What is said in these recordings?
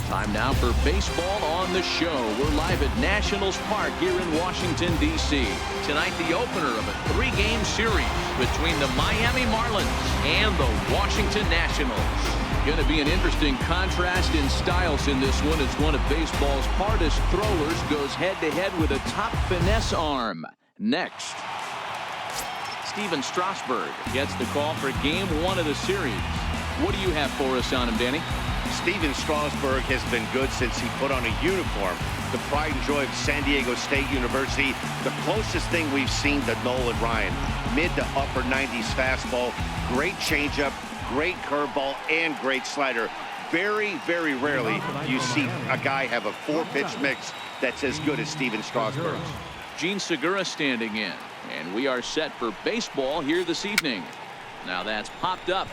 Time now for baseball on the show. We're live at Nationals Park here in Washington, D.C. Tonight, the opener of a 3-game series between the Miami Marlins and the Washington Nationals. Going to be an interesting contrast in styles in this one as one of baseball's hardest throwers goes head-to-head with a top finesse arm. Next, Steven Strasburg gets the call for Game 1 of the series. What do you have for us on him, Danny? Steven Strasburg has been good since he put on a uniform. The pride and joy of San Diego State University. The closest thing we've seen to Nolan Ryan. Mid to upper 90s fastball. Great changeup, great curveball, and great slider. Very, very rarely you see a guy have a 4-pitch mix that's as good as Steven Strasburg's. Gene Segura standing in. And we are set for baseball here this evening. Now that's popped up.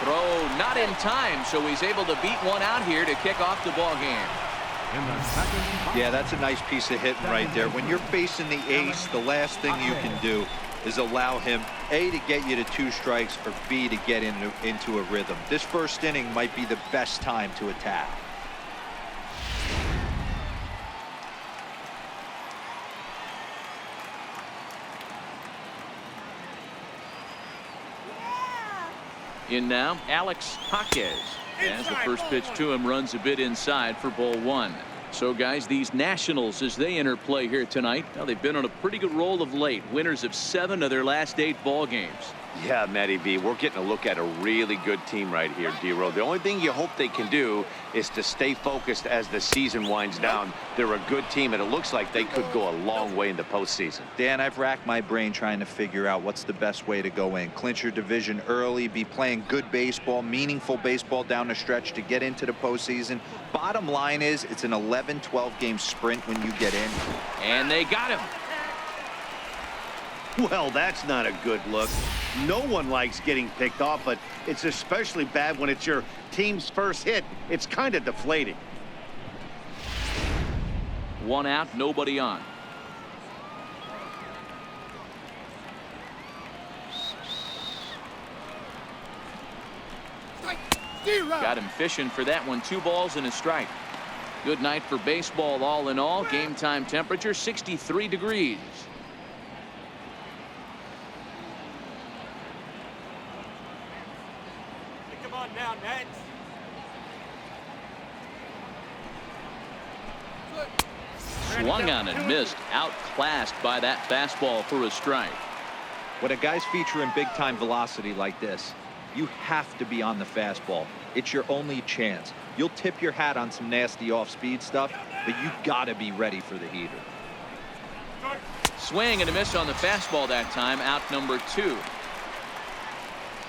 Throw not in time, so he's able to beat one out here to kick off the ball game. Yeah, that's a nice piece of hitting right there. When you're facing the ace, the last thing you can do is allow him, A, to get you to 2 strikes, or B, to get into a rhythm. This first inning might be the best time to attack. In now, Alex Jaquez. As the first pitch to him runs a bit inside for ball 1. So, guys, these Nationals, as they enter play here tonight, now they've been on a pretty good roll of late. Winners of 7 of their last 8 ball games. Yeah, Matty B, we're getting a look at a really good team right here, D-Row. The only thing you hope they can do is to stay focused as the season winds down. They're a good team, and it looks like they could go a long way in the postseason. Dan, I've racked my brain trying to figure out what's the best way to go in. Clinch your division early, be playing good baseball, meaningful baseball down the stretch to get into the postseason. Bottom line is, it's an 11-12 game sprint when you get in. And they got him. Well, that's not a good look. No one likes getting picked off, but it's especially bad when it's your team's first hit. It's kind of deflating. 1 out, nobody on. Got him fishing for that one. 2 balls and a strike. Good night for baseball all in all. Game time temperature 63 degrees. Come on now, Nets. Swung on and missed. Outclassed by that fastball for a strike. When a guy's featuring big-time velocity like this, you have to be on the fastball. It's your only chance. You'll tip your hat on some nasty off-speed stuff, but you gotta be ready for the heater. Swing and a miss on the fastball that time. Out number 2.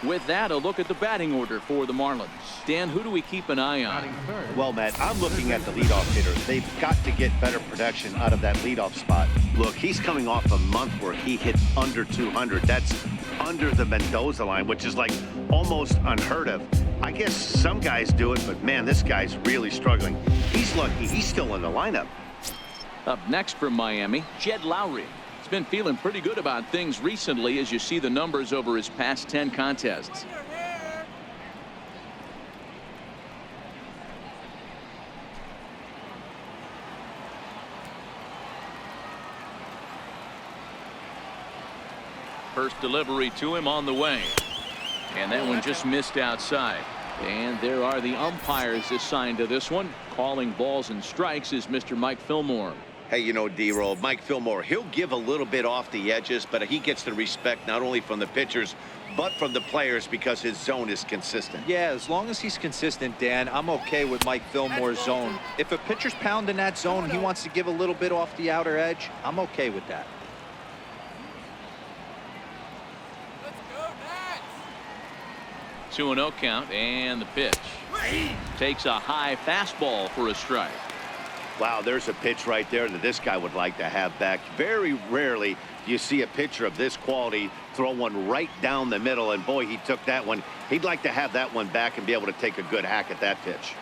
With that, a look at the batting order for the Marlins. Dan, who do we keep an eye on? Well, Matt, I'm looking at the leadoff hitter. They've got to get better production out of that leadoff spot. Look, he's coming off a month where he hit under 200. That's under the Mendoza line, which is like almost unheard of. I guess some guys do it, but man, this guy's really struggling. He's lucky he's still in the lineup. Up next from Miami, Jed Lowry. He's been feeling pretty good about things recently as you see the numbers over his past 10 contests. First delivery to him on the way. And that one just missed outside. And there are the umpires assigned to this one. Calling balls and strikes is Mr. Mike Fillmore. Hey, you know, D-Roll, Mike Fillmore, he'll give a little bit off the edges, but he gets the respect not only from the pitchers, but from the players because his zone is consistent. Yeah, as long as he's consistent, Dan, I'm okay with Mike Fillmore's zone. If a pitcher's pounding that zone, he wants to give a little bit off the outer edge, I'm okay with that. Let's go, Nets. 2-0 count, and the pitch. Takes a high fastball for a strike. Wow, there's a pitch right there that this guy would like to have back. Very rarely do you see a pitcher of this quality throw one right down the middle, and boy, he took that one. He'd like to have that one back and be able to take a good hack at that pitch.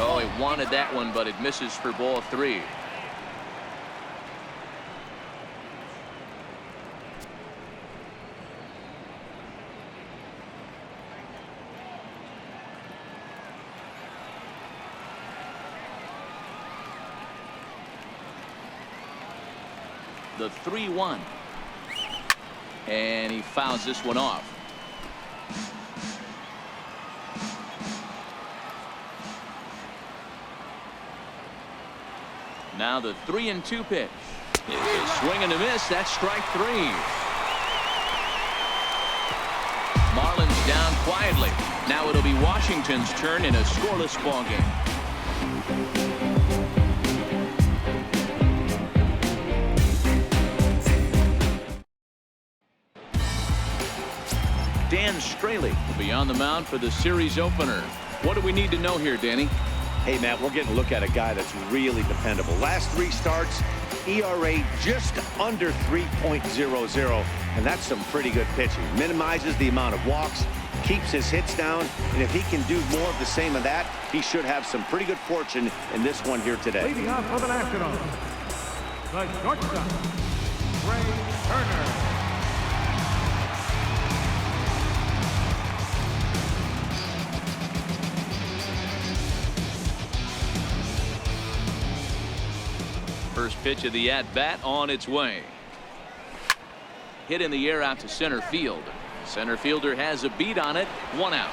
Oh, he wanted that one, but it misses for ball 3. The 3-1. And he fouls this one off. Now the 3-2 pitch. It's a swing and a miss. That's strike 3. Marlins down quietly. Now it'll be Washington's turn in a scoreless ball game. Dan Straley will be on the mound for the series opener. What do we need to know here, Danny? Hey, Matt, we're getting a look at a guy that's really dependable. Last 3 starts, ERA just under 3.00, and that's some pretty good pitching. Minimizes the amount of walks, keeps his hits down, and if he can do more of the same of that, he should have some pretty good fortune in this one here today. Leading off for the Nationals, the shortstop, Ray Turner. First pitch of the at-bat on its way. Hit in the air out to center field. Center fielder has a beat on it. 1 out.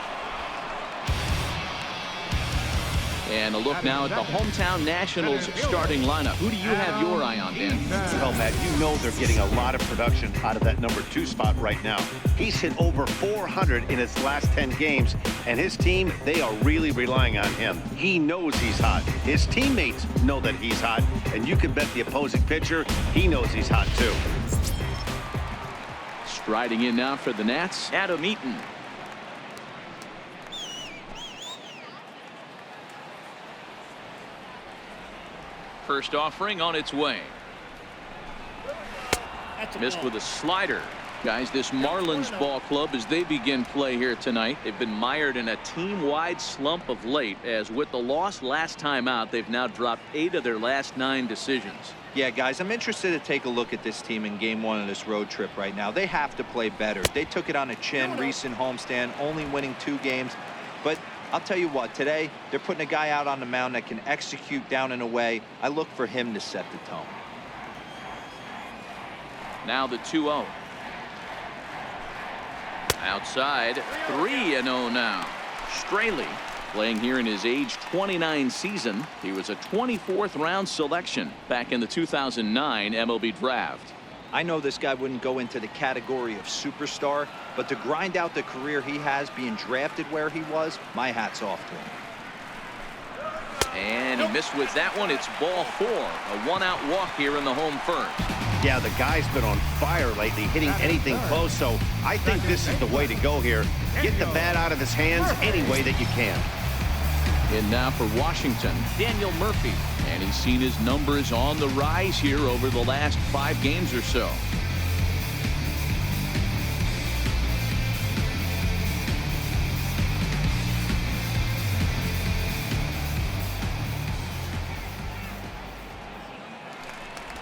And a look now at the hometown Nationals starting lineup. Who do you have your eye on, Dan? Well, Matt, you know they're getting a lot of production out of that number 2 spot right now. He's hit over 400 in his last 10 games, and his team, they are really relying on him. He knows he's hot. His teammates know that he's hot, and you can bet the opposing pitcher, he knows he's hot too. Striding in now for the Nats, Adam Eaton. First offering on its way. Missed with a slider. Guys, this Marlins ball club, as they begin play here tonight, they've been mired in a team-wide slump of late, as with the loss last time out, they've now dropped 8 of their last 9 decisions. Yeah, guys, I'm interested to take a look at this team in game 1 of this road trip right now. They have to play better. They took it on the chin, recent homestand, only winning 2 games. But I'll tell you what, today they're putting a guy out on the mound that can execute down and away. I look for him to set the tone. Now the 2-0. Outside, 3-0 now. Straley playing here in his age 29 season. He was a 24th round selection back in the 2009 MLB draft. I know this guy wouldn't go into the category of superstar, but to grind out the career he has being drafted where he was, my hat's off to him. And he missed with that one. It's ball 4. A 1-out walk here in the home first. Yeah, the guy's been on fire lately, hitting anything close, so I think this is the way to go here. Get the bat out of his hands any way that you can. And now for Washington, Daniel Murphy. And he's seen his numbers on the rise here over the last 5 games or so.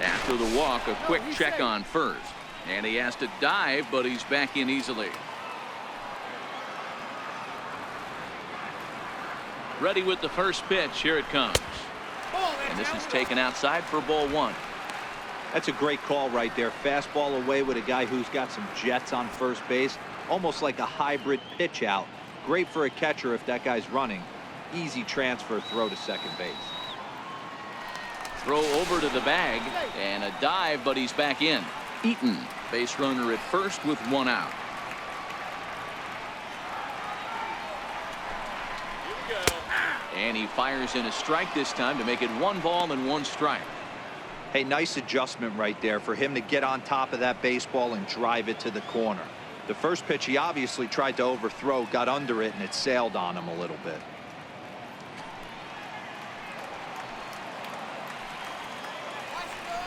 After the walk, a quick check on first. And he has to dive, but he's back in easily. Ready with the first pitch. Here it comes. And this is taken outside for ball 1. That's a great call right there. Fastball away with a guy who's got some jets on first base. Almost like a hybrid pitch out. Great for a catcher if that guy's running. Easy transfer throw to second base. Throw over to the bag and a dive, but he's back in. Eaton, base runner at first with 1 out. And he fires in a strike this time to make it 1 ball and 1 strike. Hey, nice adjustment right there for him to get on top of that baseball and drive it to the corner. The first pitch he obviously tried to overthrow, got under it, and it sailed on him a little bit.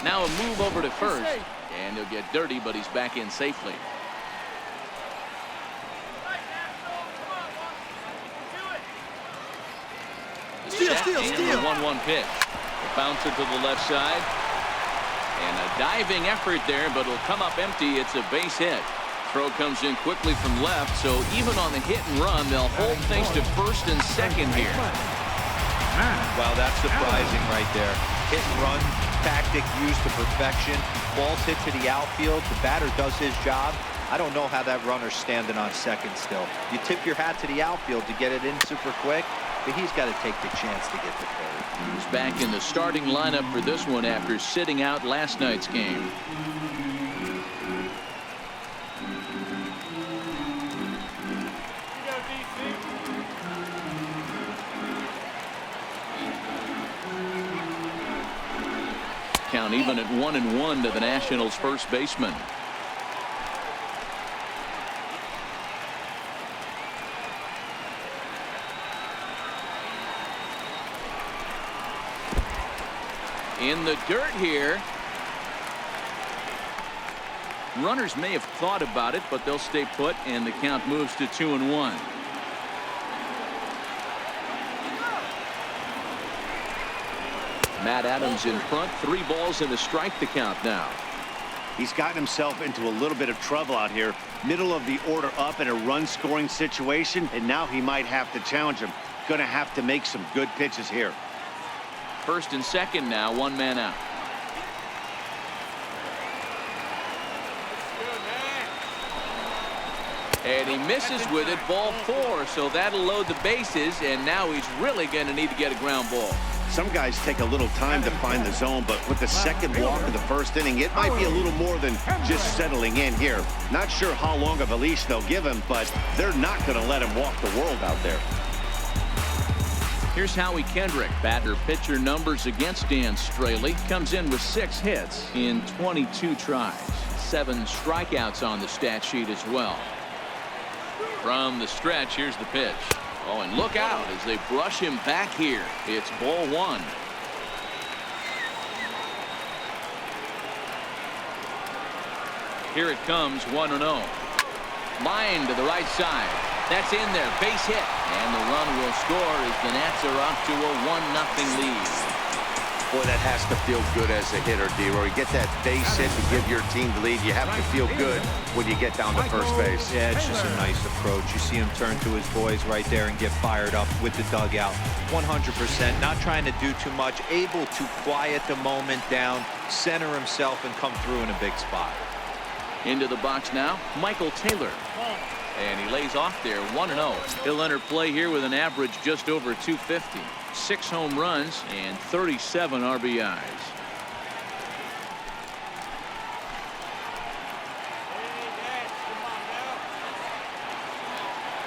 Now a move over to first, and he'll get dirty, but he's back in safely. Steal. The 1-1 pitch. Bouncer to the left side. And a diving effort there, but it'll come up empty. It's a base hit. Throw comes in quickly from left, so even on the hit and run, they'll hold things to first and second here. Wow, that's surprising right there. hit and run tactic used to perfection. Ball's hit to the outfield. The batter does his job. I don't know how that runner's standing on second still. You tip your hat to the outfield to get it in super quick, but he's got to take the chance to get to third. He's back in the starting lineup for this one after sitting out last night's game. Count even at 1-1 to the Nationals' first baseman. In the dirt here. Runners may have thought about it, but they'll stay put, and the count moves to 2-1. Matt Adams in front, 3 balls and a strike to count now. He's gotten himself into a little bit of trouble out here. Middle of the order up in a run-scoring situation, and now he might have to challenge him. Going to have to make some good pitches here. First and second now, 1 man out. And he misses with it, ball 4, so that'll load the bases, and now he's really going to need to get a ground ball. Some guys take a little time to find the zone, but with the second walk of the first inning, it might be a little more than just settling in here. Not sure how long of a leash they'll give him, but they're not going to let him walk the world out there. Here's Howie Kendrick. Batter-pitcher numbers against Dan Straley. Comes in with 6 hits in 22 tries. 7 strikeouts on the stat sheet as well. From the stretch, here's the pitch. Oh, and look out as they brush him back here. It's ball 1. Here it comes, 1-0. Line to the right side. That's in there, base hit, and the run will score as the Nats are off to a 1-0 lead. Boy, that has to feel good as a hitter, D-Roy. You get that base hit to give your team the lead. You have to feel good when you get down to first base. Yeah, it's just a nice approach. You see him turn to his boys right there and get fired up with the dugout. 100%, not trying to do too much, able to quiet the moment down, center himself, and come through in a big spot. Into the box now, Michael Taylor. And he lays off there, 1-0. He'll enter play here with an average just over 250. 6 home runs and 37 RBIs.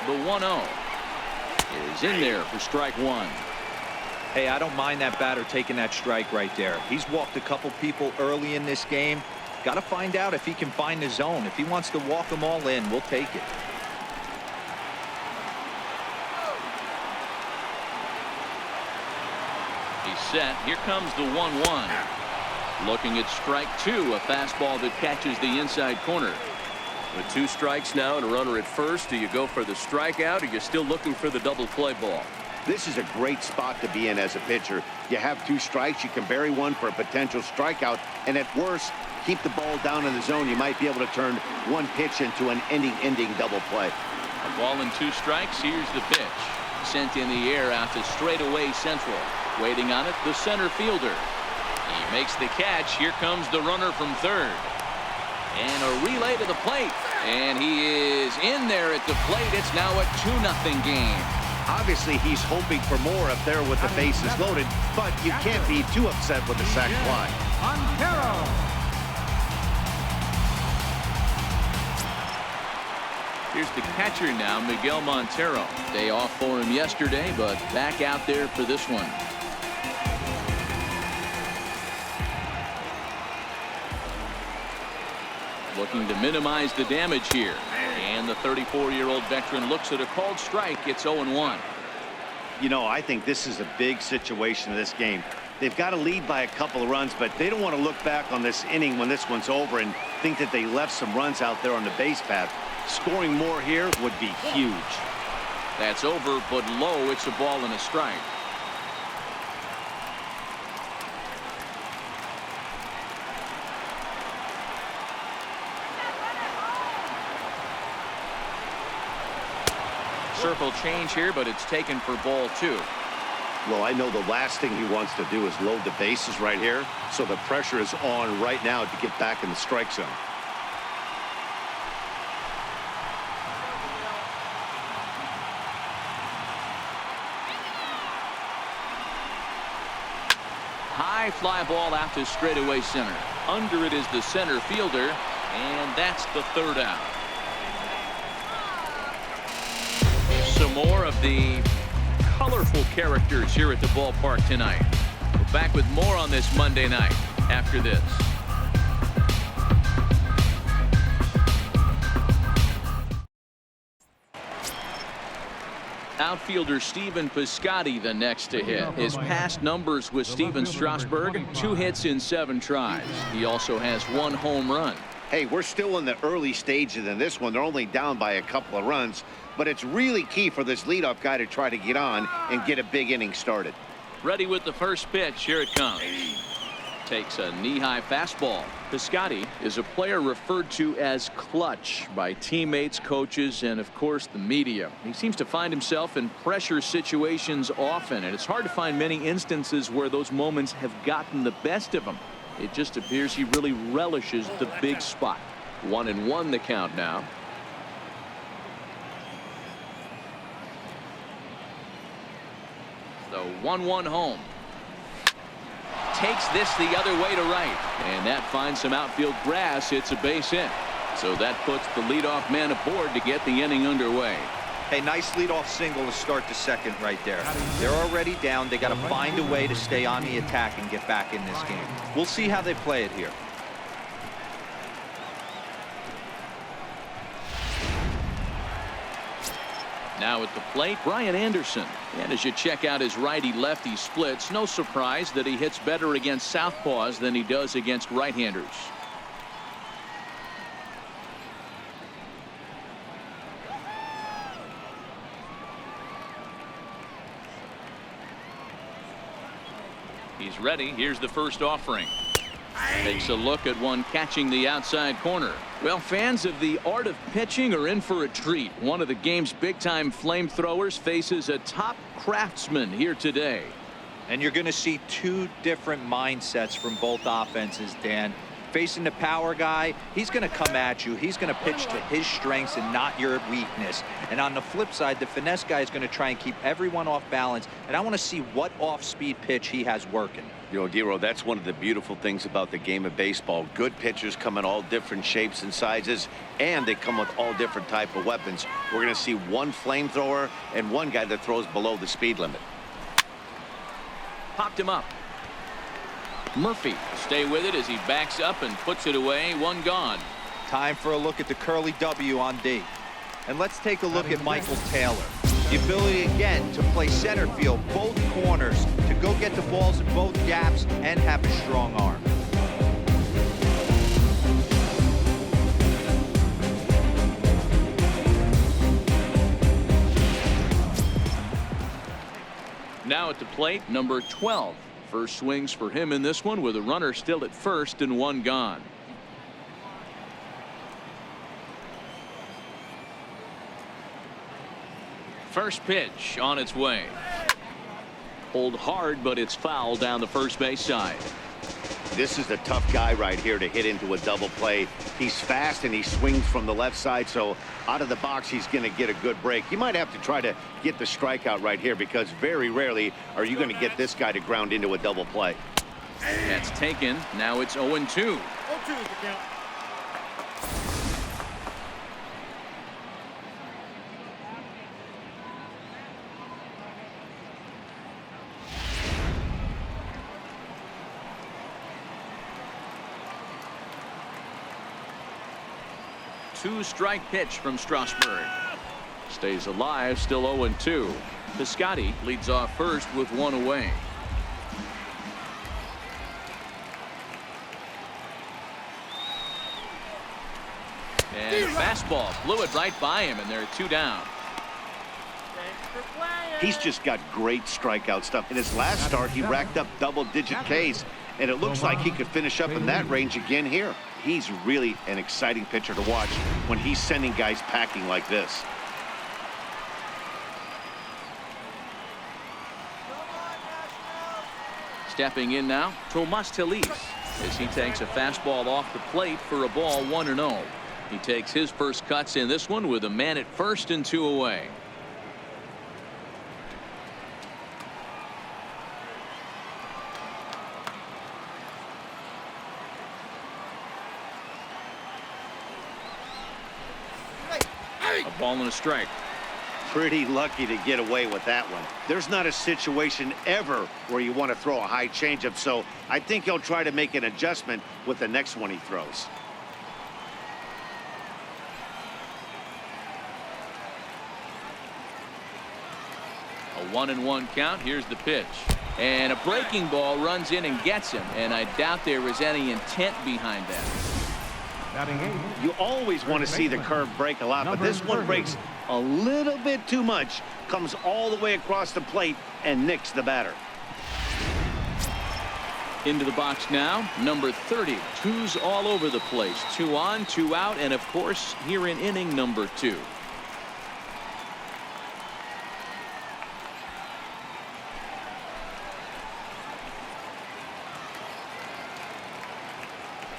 The 1-0 is in there for strike 1. Hey, I don't mind that batter taking that strike right there. He's walked a couple people early in this game. Got to find out if he can find the zone. If he wants to walk them all in, we'll take it. He's set. Here comes the 1-1. Looking at strike 2, a fastball that catches the inside corner. With 2 strikes now and a runner at first, do you go for the strikeout or you're still looking for the double play ball? This is a great spot to be in as a pitcher. You have 2 strikes, you can bury one for a potential strikeout, and at worst, keep the ball down in the zone. You might be able to turn one pitch into an ending double play. A ball and 2 strikes. Here's the pitch. Sent in the air out to straightaway central. Waiting on it, the center fielder. He makes the catch. Here comes the runner from third. And a relay to the plate. And he is in there at the plate. It's now a 2-0 game. Obviously, he's hoping for more up there with the bases loaded, but you can't be too upset with the sac fly. Here's the catcher now, Miguel Montero. Day off for him yesterday, but back out there for this one. Looking to minimize the damage here. And the 34-year-old veteran looks at a called strike. It's 0-1. You know, I think this is a big situation in this game. They've got to lead by a couple of runs, but they don't want to look back on this inning when this one's over and think that they left some runs out there on the base path. Scoring more here would be huge. That's over, but low. It's a ball and a strike. Circle change here, but it's taken for ball 2. Well, I know the last thing he wants to do is load the bases right here, so the pressure is on right now to get back in the strike zone. High fly ball out to straightaway center. Under it is the center fielder, and that's the third out. Some more of the colorful characters here at the ballpark tonight. We're back with more on this Monday night after this. Outfielder Steven Piscotty the next to hit. His past numbers with Steven Strasburg, 2 hits in 7 tries. He also has 1 home run. Hey, we're still in the early stages in this one. They're only down by a couple of runs, but it's really key for this leadoff guy to try to get on and get a big inning started. Ready with the first pitch. Here it comes. Takes a knee-high fastball. Piscotty is a player referred to as clutch by teammates, coaches, and of course the media. He seems to find himself in pressure situations often, and it's hard to find many instances where those moments have gotten the best of him. It just appears he really relishes the big spot. 1-1 the count now. The 1-1 home. Takes this the other way to right, and that finds some outfield grass. It's a base hit, so that puts the leadoff man aboard to get the inning underway. Hey, nice leadoff single to start the second right there. They're already down. They got to find a way to stay on the attack and get back in this game. We'll see how they play it here. Now at the plate, Brian Anderson. And as you check out his righty-lefty splits, no surprise that he hits better against southpaws than he does against right-handers. He's ready. Here's the first offering. Takes a look at one catching the outside corner. Well, fans of the art of pitching are in for a treat. One of the game's big-time flamethrowers faces a top craftsman here today. And you're going to see 2 different mindsets from both offenses, Dan. Facing the power guy, he's going to come at you. He's going to pitch to his strengths and not your weakness. And on the flip side, the finesse guy is going to try and keep everyone off balance. And I want to see what off-speed pitch he has working. You know, Dero, that's one of the beautiful things about the game of baseball. Good pitchers come in all different shapes and sizes, and they come with all different type of weapons. We're going to see one flamethrower and one guy that throws below the speed limit. Popped him up. Murphy stay with it as he backs up and puts it away. 1 gone. Time for a look at the curly W on D. And let's take a look at Michael Taylor. The ability again to play center field, both corners, to go get the balls in both gaps and have a strong arm. Now at the plate, number 12. First swings for him in this one with a runner still at first and 1 gone. First pitch on its way. Pulled hard, but it's foul down the first base side. This is a tough guy right here to hit into a double play. He's fast and he swings from the left side, so out of the box he's going to get a good break. You might have to try to get the strikeout right here, because very rarely are you going to get this guy to ground into a double play. That's taken. Now it's 0-2. 0-2 is the count. Two-strike pitch from Strasburg. Stays alive, still 0-2. Piscotty leads off first with 1 away. And fastball blew it right by him, and there are 2 down. He's just got great strikeout stuff. In his last start, he racked up double-digit Ks, and it looks like he could finish up in that range again here. He's really an exciting pitcher to watch when he's sending guys packing like this. Stepping in now, Tomas Telis, as he takes a fastball off the plate for a ball 1-0. He takes his first cuts in this one with a man at first and 2 away. A ball and a strike. Pretty lucky to get away with that one. There's not a situation ever where you want to throw a high changeup, so I think he'll try to make an adjustment with the next one he throws. A 1-1 count. Here's the pitch. And a breaking ball runs in and gets him. And I doubt there was any intent behind that. You always want to see the curve break a lot, but this one breaks a little bit too much. Comes all the way across the plate and nicks the batter. Into the box now, number 30. Twos all over the place. 2 on, 2 out, and of course, here in inning number 2.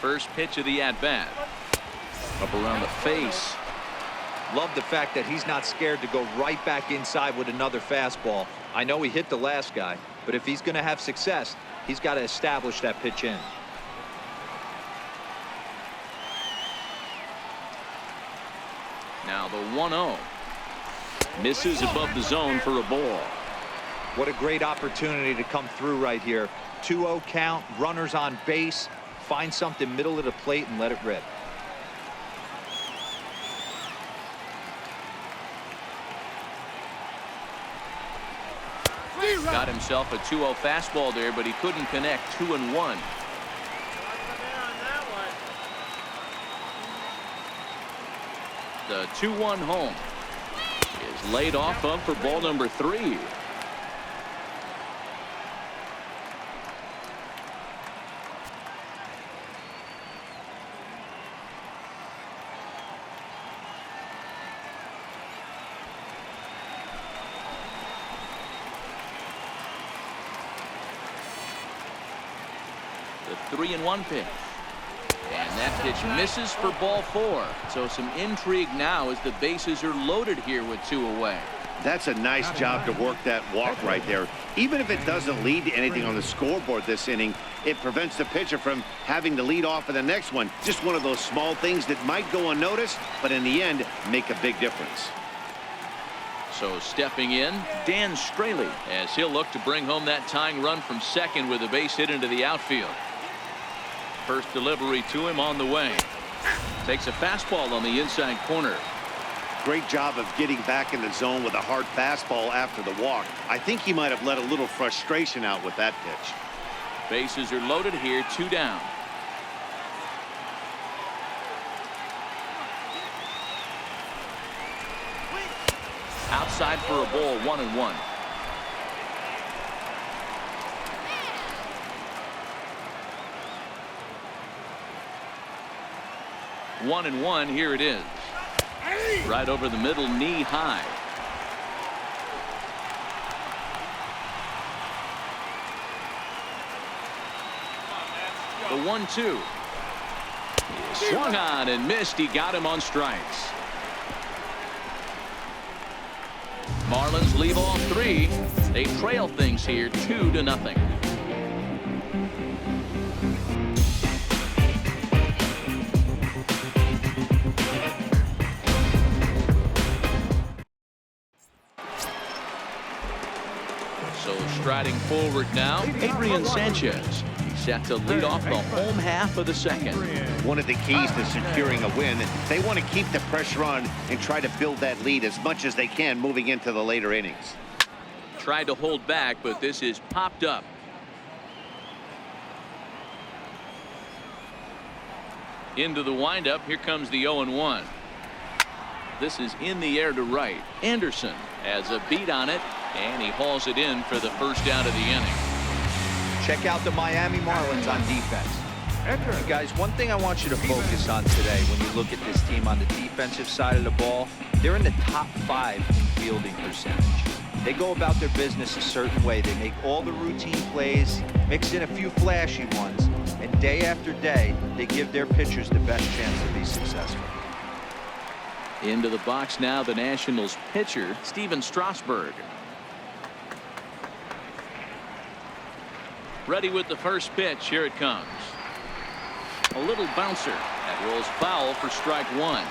First pitch of the at-bat. Up around the face. Love the fact that he's not scared to go right back inside with another fastball. I know he hit the last guy, but if he's going to have success, he's got to establish that pitch in. Now the 1-0. Misses above the zone for a ball. What a great opportunity to come through right here. 2-0 count, runners on base. Find something middle of the plate and let it rip. Got himself a 2-0 fastball there, but he couldn't connect. 2-1. The 2-1 home is laid off of for ball number 3. The 3-1 pitch. And that pitch misses for ball 4. So some intrigue now as the bases are loaded here with 2 away. That's a nice job to work that walk right there. Even if it doesn't lead to anything on the scoreboard this inning, it prevents the pitcher from having to lead off in the next one. Just one of those small things that might go unnoticed, but in the end, make a big difference. So stepping in, Dan Straley, as he'll look to bring home that tying run from second with a base hit into the outfield. First delivery to him on the way. Takes a fastball on the inside corner. Great job of getting back in the zone with a hard fastball after the walk. I think he might have let a little frustration out with that pitch. Bases are loaded here, 2 down. Outside for a ball, 1-1. One and 1. Here it is. Right over the middle, knee high. The 1-2. Swung on and missed. He got him on strikes. Marlins leave all 3. They trail things here 2-0. So striding forward now, Adrian Sanchez. Set to lead off the home half of the second. One of the keys to securing a win, they want to keep the pressure on and try to build that lead as much as they can moving into the later innings. Tried to hold back, but this is popped up. Into the windup. Here comes the 0-1. This is in the air to right. Anderson has a beat on it, and he hauls it in for the first out of the inning. Check out the Miami Marlins on defense. You guys, one thing I want you to focus on today when you look at this team on the defensive side of the ball, they're in the top 5 in fielding percentage. They go about their business a certain way. They make all the routine plays. Mix in a few flashy ones, and day after day, they give their pitchers the best chance to be successful. Into the box now, the Nationals pitcher, Steven Strasburg. Ready with the first pitch. Here it comes. A little bouncer. That rolls foul for strike one.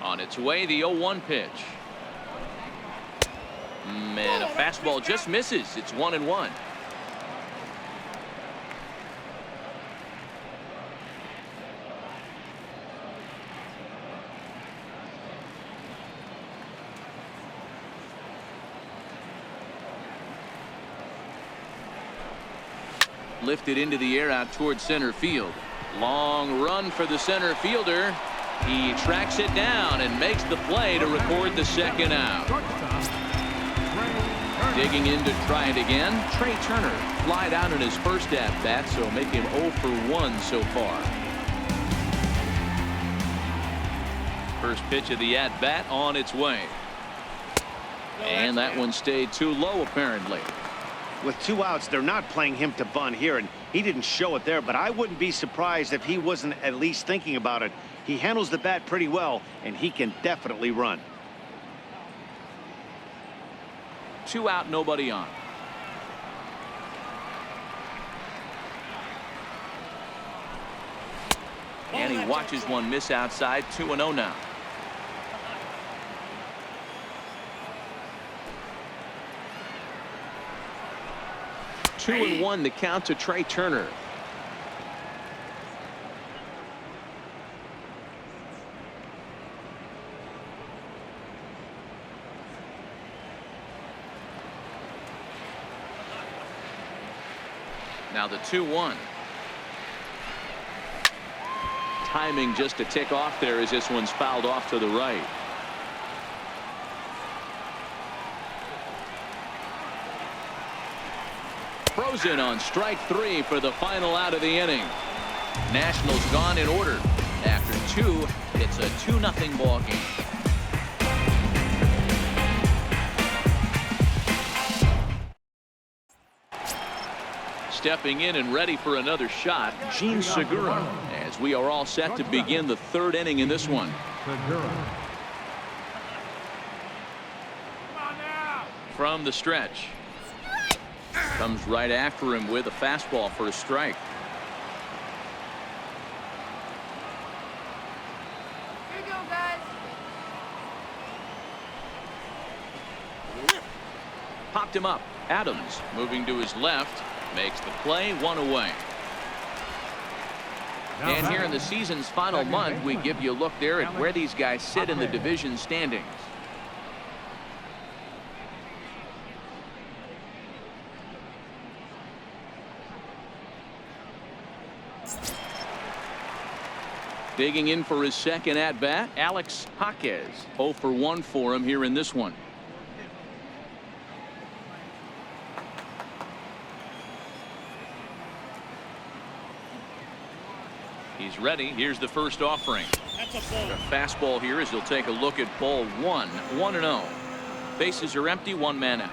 On its way, the 0-1 pitch. And a fastball just misses. It's 1-1. Lifted into the air out towards center field. Long run for the center fielder. He tracks it down and makes the play to record the second out. Digging in to try it again, Trey Turner. Flied out in his first at-bat, so make him 0 for 1 so far. First pitch of the at-bat on its way. And that one stayed too low, apparently. With 2 outs, they're not playing him to bunt here, and he didn't show it there, but I wouldn't be surprised if he wasn't at least thinking about it. He handles the bat pretty well, and he can definitely run. 2 out, nobody on. And he watches one miss outside. 2-0 now. Two and 1 the count to Trey Turner. Now the 2-1. Timing just a tick off there as this one's fouled off to the right. Frozen on strike 3 for the final out of the inning. Nationals gone in order. After 2, it's a 2-0 ball game. Stepping in and ready for another shot, Gene Segura, as we are all set to begin the 3rd inning in this one. From the stretch. Comes right after him with a fastball for a strike. Here you go, guys. Popped him up. Adams moving to his left. Makes the play, 1 away. And here in the season's final month, we give you a look there at where these guys sit in the division standings. Digging in for his second at-bat, Alex Jaquez. 0 for 1 for him here in this one. He's ready. Here's the first offering. That's a ball. A fastball here as he'll take a look at ball 1. 1-0. Bases are empty. 1 man out.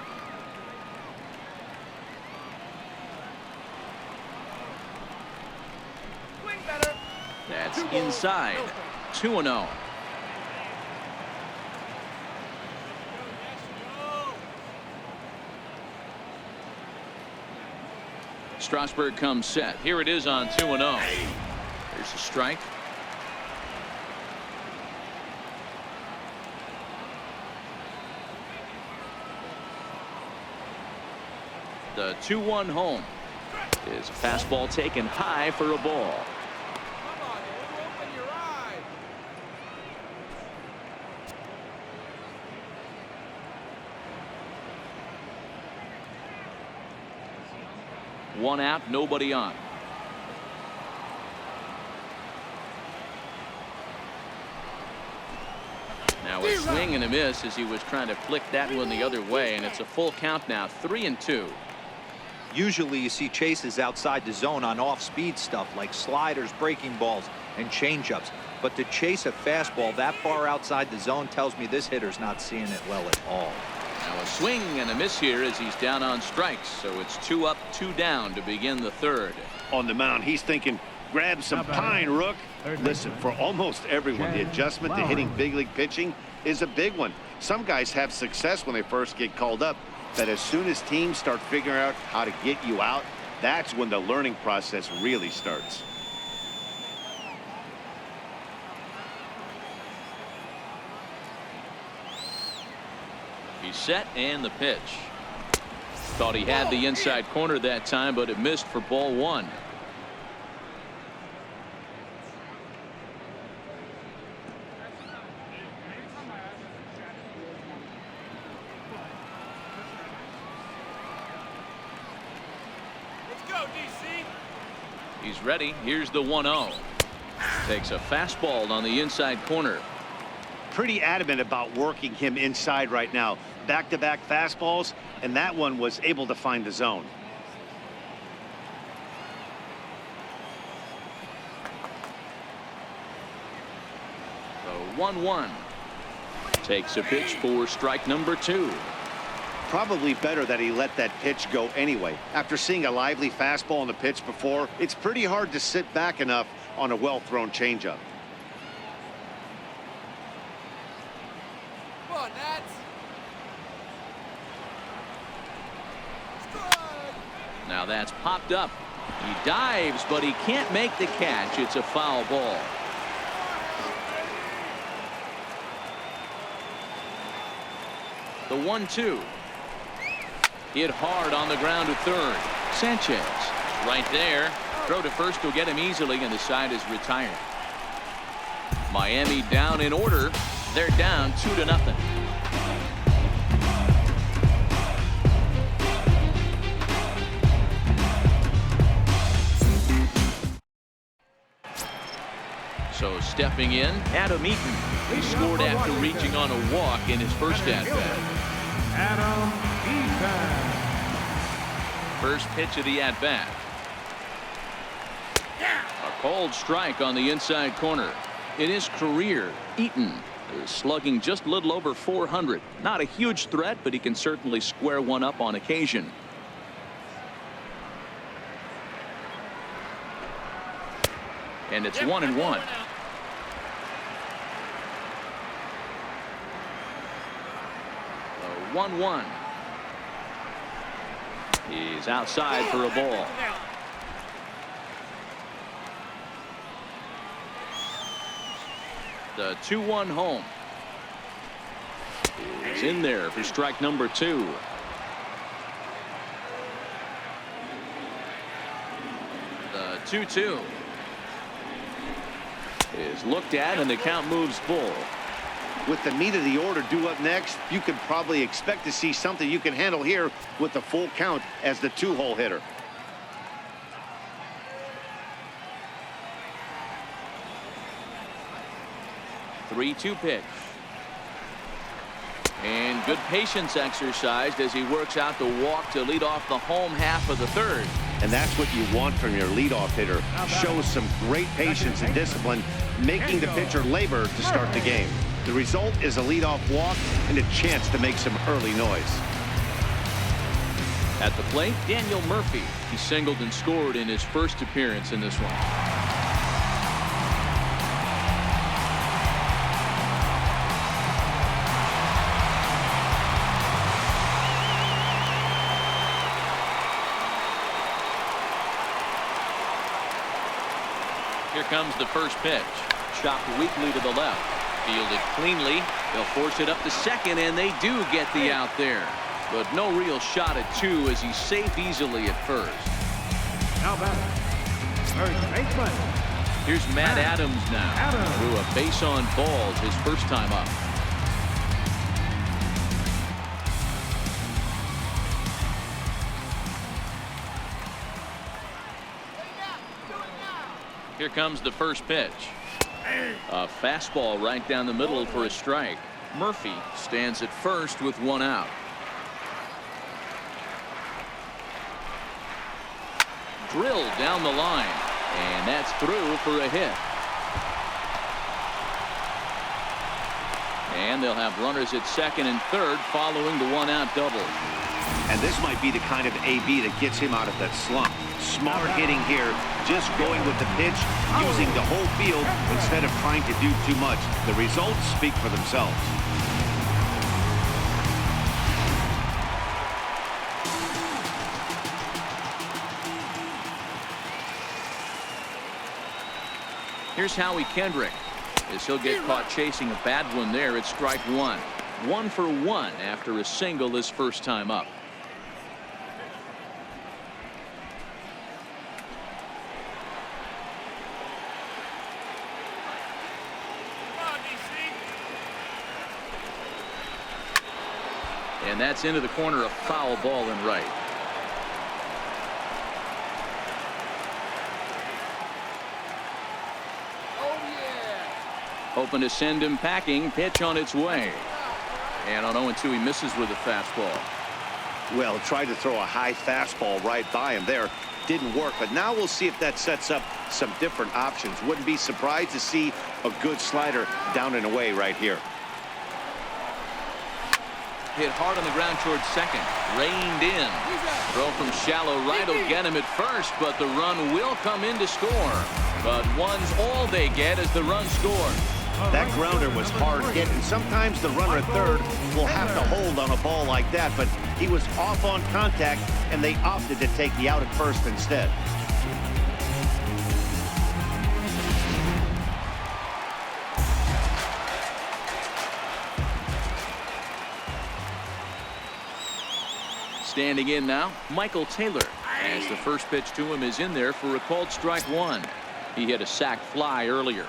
Swing better. That's inside. 2-0. Strasburg comes set. Here it is on 2-0. There's a strike. The 2-1 home is a fastball taken high for a ball. Come on, open your eyes. One out, nobody on. Now a swing and a miss as he was trying to flick that one the other way, and it's a full count now. 3-2. Usually you see chases outside the zone on off-speed stuff like sliders, breaking balls, and changeups. but to chase a fastball that far outside the zone tells me this hitter's not seeing it well at all. Now a swing and a miss here as he's down on strikes. So it's 2 up, 2 down to begin the third. On the mound, he's thinking, grab some pine, Rook. Listen, for almost everyone, the adjustment to hitting big league pitching is a big one. Some guys have success when they first get called up, but as soon as teams start figuring out how to get you out, that's when the learning process really starts. He's set and the pitch. Thought he had the inside corner that time, but it missed for ball 1. Let's go, DC. He's ready. Here's the 1-0. Takes a fastball on the inside corner. Pretty adamant about working him inside right now. Back-to-back fastballs, and that one was able to find the zone. The 1-1. Takes a pitch for strike number 2. Probably better that he let that pitch go anyway. After seeing a lively fastball on the pitch before, it's pretty hard to sit back enough on a well-thrown changeup. Come on, Nats. Strike. Now that's popped up. He dives, but he can't make the catch. It's a foul ball. The 1-2. Hit hard on the ground to third. Sanchez right there. Throw to first will get him easily, and the side is retired. Miami down in order. They're down 2-0. So stepping in, Adam Eaton. He scored after reaching on a walk in his first at-bat. Adam Eaton. First pitch of the at-bat. A cold strike on the inside corner. In his career, Eaton is slugging just a little over 400. Not a huge threat, but he can certainly square one up on occasion. And it's 1-1. 1-1. He's outside for a ball. The 2-1 home. He's in there for strike number 2. The 2-2 is looked at, and the count moves full. With the meat of the order due up next, you could probably expect to see something you can handle here with the full count as the 2-hole hitter. The 3-2 pitch. And good patience exercised as he works out the walk to lead off the home half of the third. And that's what you want from your leadoff hitter. Shows some great patience and discipline, making the pitcher labor to start the game. The result is a leadoff walk and a chance to make some early noise. At the plate, Daniel Murphy. He singled and scored in his first appearance in this one. Here comes the first pitch. Chopped weakly to the left. Fielded cleanly. They'll force it up to second, and they do get the out there. But no real shot at 2 as he's safe easily at first. Now back. First baseman. Here's Matt Adams now. Threw a base on balls his first time up. Here comes the first pitch. A fastball right down the middle for a strike. Murphy stands at first with 1 out. Drilled down the line, and that's through for a hit. And they'll have runners at second and third following the one-out double. And this might be the kind of AB that gets him out of that slump. Smart hitting here, just going with the pitch, using the whole field instead of trying to do too much. The results speak for themselves. Here's Howie Kendrick, as he'll get caught chasing a bad one there at strike one. 1 for 1 after a single his first time up. And that's into the corner, a foul ball in right. Hoping to send him packing. Pitch on its way. And on 0-2, he misses with a fastball. Well, tried to throw a high fastball right by him there. Didn't work, but now we'll see if that sets up some different options. Wouldn't be surprised to see a good slider down and away right here. Hit hard on the ground towards second. Reined in. Throw from shallow right will get him at first, but the run will come in to score. But one's all they get as the run scored. That grounder was hard hit, and sometimes the runner at third will have to hold on a ball like that, but he was off on contact, and they opted to take the out at first instead. Standing in now, Michael Taylor, as the first pitch to him is in there for a called strike one. He hit a sac fly earlier.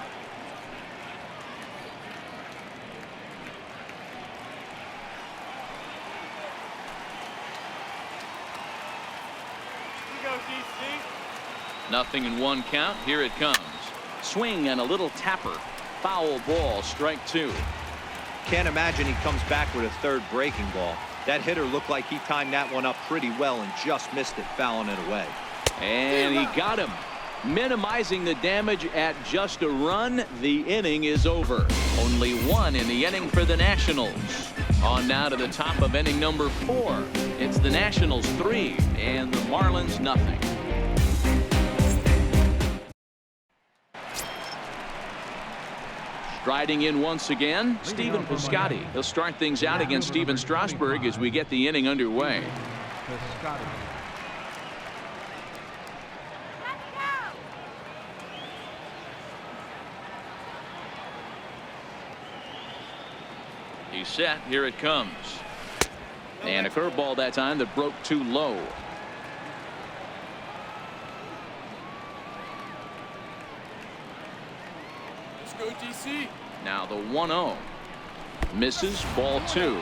Nothing in one count. Here it comes. Swing and a little tapper. Foul ball, strike two. Can't imagine he comes back with a third breaking ball. That hitter looked like he timed that one up pretty well and just missed it, fouling it away. And he got him. Minimizing the damage at just a run. The inning is over. Only one in the inning for the Nationals. On now to the top of inning number 4. It's the Nationals 3 and the Marlins nothing. Striding in once again, Stephen Piscotty. He'll start things out against Steven Strasburg as we get the inning underway. He's set. Here it comes. And a curveball that time that broke too low. Let's go, DC. Now the 1-0. Misses, ball 2.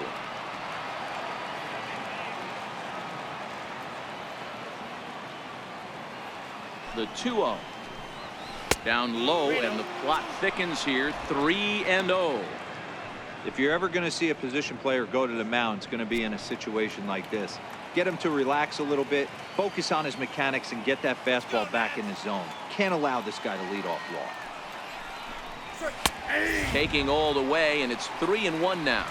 The 2-0. Down low, and the plot thickens here. 3-0. If you're ever going to see a position player go to the mound, it's going to be in a situation like this. Get him to relax a little bit, focus on his mechanics, and get that fastball back in his zone. Can't allow this guy to lead off walk. Taking all the way, and it's 3-1 now.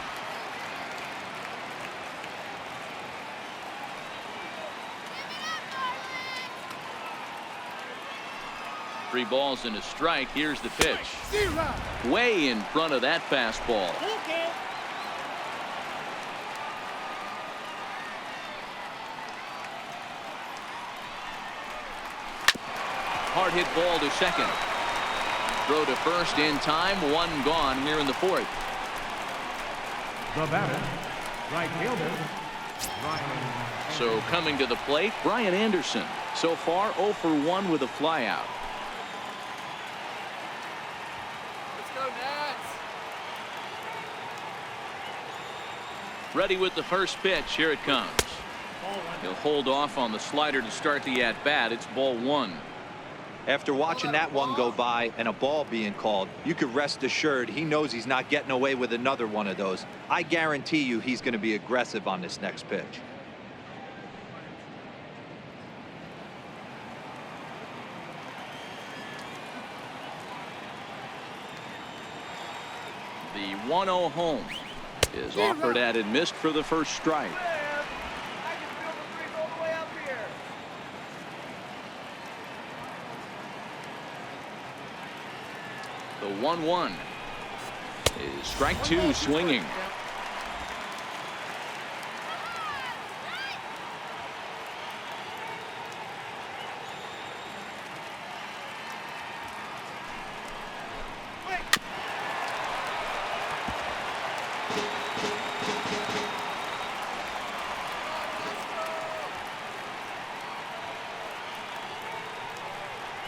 Three balls and a strike. Here's the pitch. Way in front of that fastball. Hard hit ball to second. Throw to first in time. One gone here in the 4th. The batter, right fielder, Ryan. So coming to the plate, Brian Anderson. So far 0 for 1 with a flyout. Let's go, Nats. Ready with the first pitch. Here it comes. He'll hold off on the slider to start the at-bat. It's ball 1. After watching that one go by and a ball being called, you could rest assured he knows he's not getting away with another one of those. I guarantee you he's going to be aggressive on this next pitch. The 1-0 home is offered at and missed for the first strike. The 1-1 is strike two, swinging.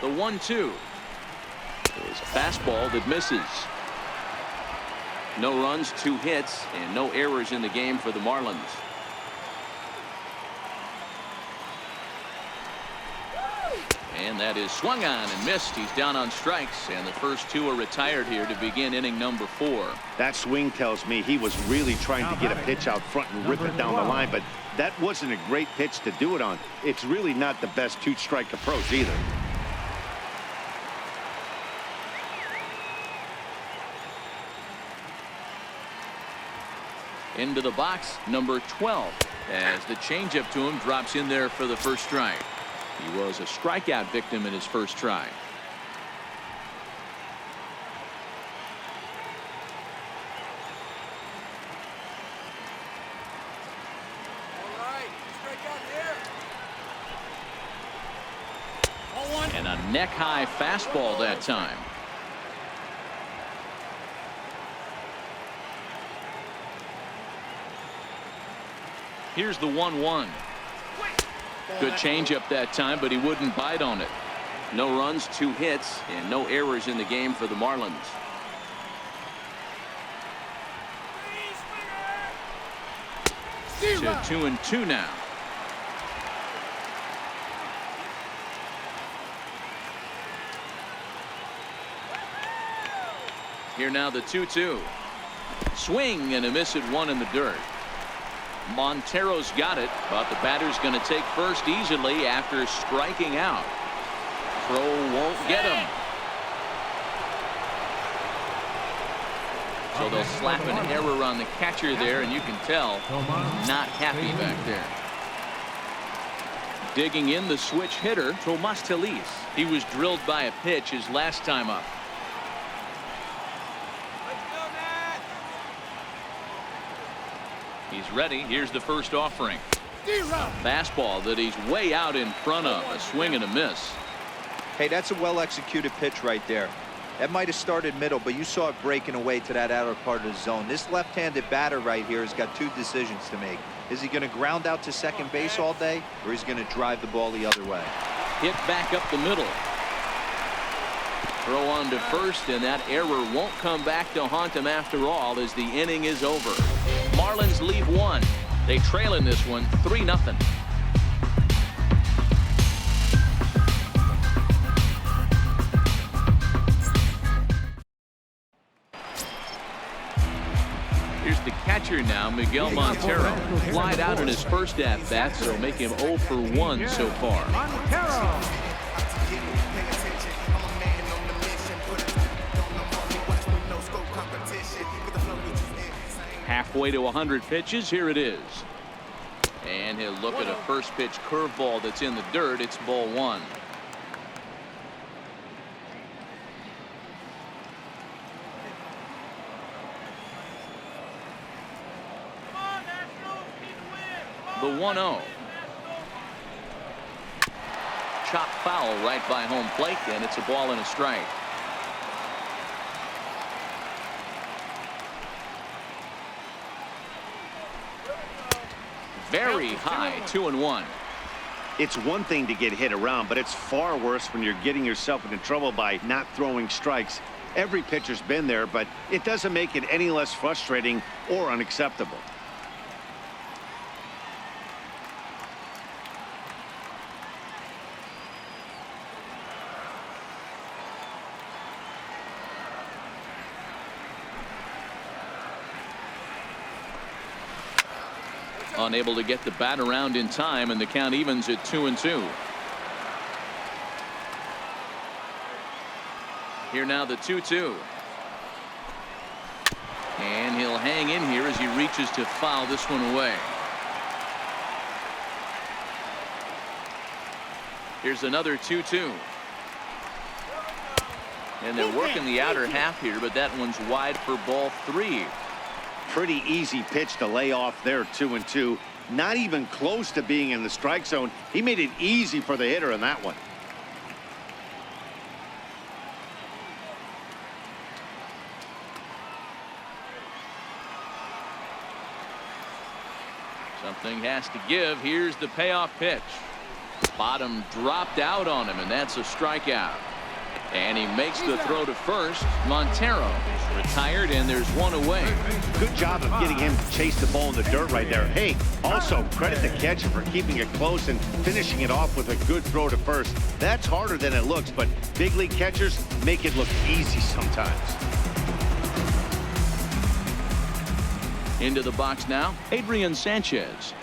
The 1-2 is a fastball that misses. No runs, 2 hits, and no errors in the game for the Marlins. And that is swung on and missed. He's down on strikes, and the first 2 are retired here to begin inning number 4. That swing tells me he was really trying to get a pitch out front and rip it down the line, but that wasn't a great pitch to do it on. It's really not the best 2-strike approach either. Into the box, number 12, as the changeup to him drops in there for the first strike. He was a strikeout victim in his first try. All right, strike out here. And a neck-high fastball that time. Here's the 1-1. Good changeup that time, but he wouldn't bite on it. No runs, 2 hits, and no errors in the game for the Marlins. To 2-2 now. Here now the 2-2. Swing and a miss at 1 in the dirt. Montero's got it, but the batter's going to take first easily after striking out. Throw won't get him. So they'll slap an error on the catcher there, and you can tell not happy back there. Digging in the switch hitter, Tomas Telis. He was drilled by a pitch his last time up. He's ready. Here's the first offering. A fastball that he's way out in front of. A swing and a miss. Hey, that's a well-executed pitch right there. That might have started middle, but you saw it breaking away to that outer part of the zone. This left-handed batter right here has got 2 decisions to make. Is he going to ground out to second base all day, or is he going to drive the ball the other way? Hit back up the middle. Throw on to first, and that error won't come back to haunt him after all as the inning is over. Marlins lead 1. They trail in this one 3-0. Here's the catcher now, Miguel Montero. Flied out in his first at-bat, so make him 0 for 1 so far. Montero. Halfway to 100 pitches. Here it is. And he'll look at a first pitch curveball that's in the dirt. It's ball 1. The 1-0. Chop foul right by home plate, and it's a ball and a strike. Very high, 2-1. It's one thing to get hit around, but it's far worse when you're getting yourself into trouble by not throwing strikes. Every pitcher's been there, but it doesn't make it any less frustrating or unacceptable. Unable to get the bat around in time, and the count evens at 2-2. Here now the 2-2. he'll hang in here as he reaches to foul this one away. Here's another 2-2. And they're working the outer half here, but that one's wide for ball 3. Pretty easy pitch to lay off there, 2-2. Not even close to being in the strike zone. He made it easy for the hitter in that one. Something has to give. Here's the payoff pitch. Bottom dropped out on him, and that's a strikeout. And he makes the throw to first. Montero retired, and there's one away. Good job of getting him to chase the ball in the dirt right there. Hey, also credit the catcher for keeping it close and finishing it off with a good throw to first. That's harder than it looks, but big league catchers make it look easy sometimes. Into the box now, Adrian Sanchez.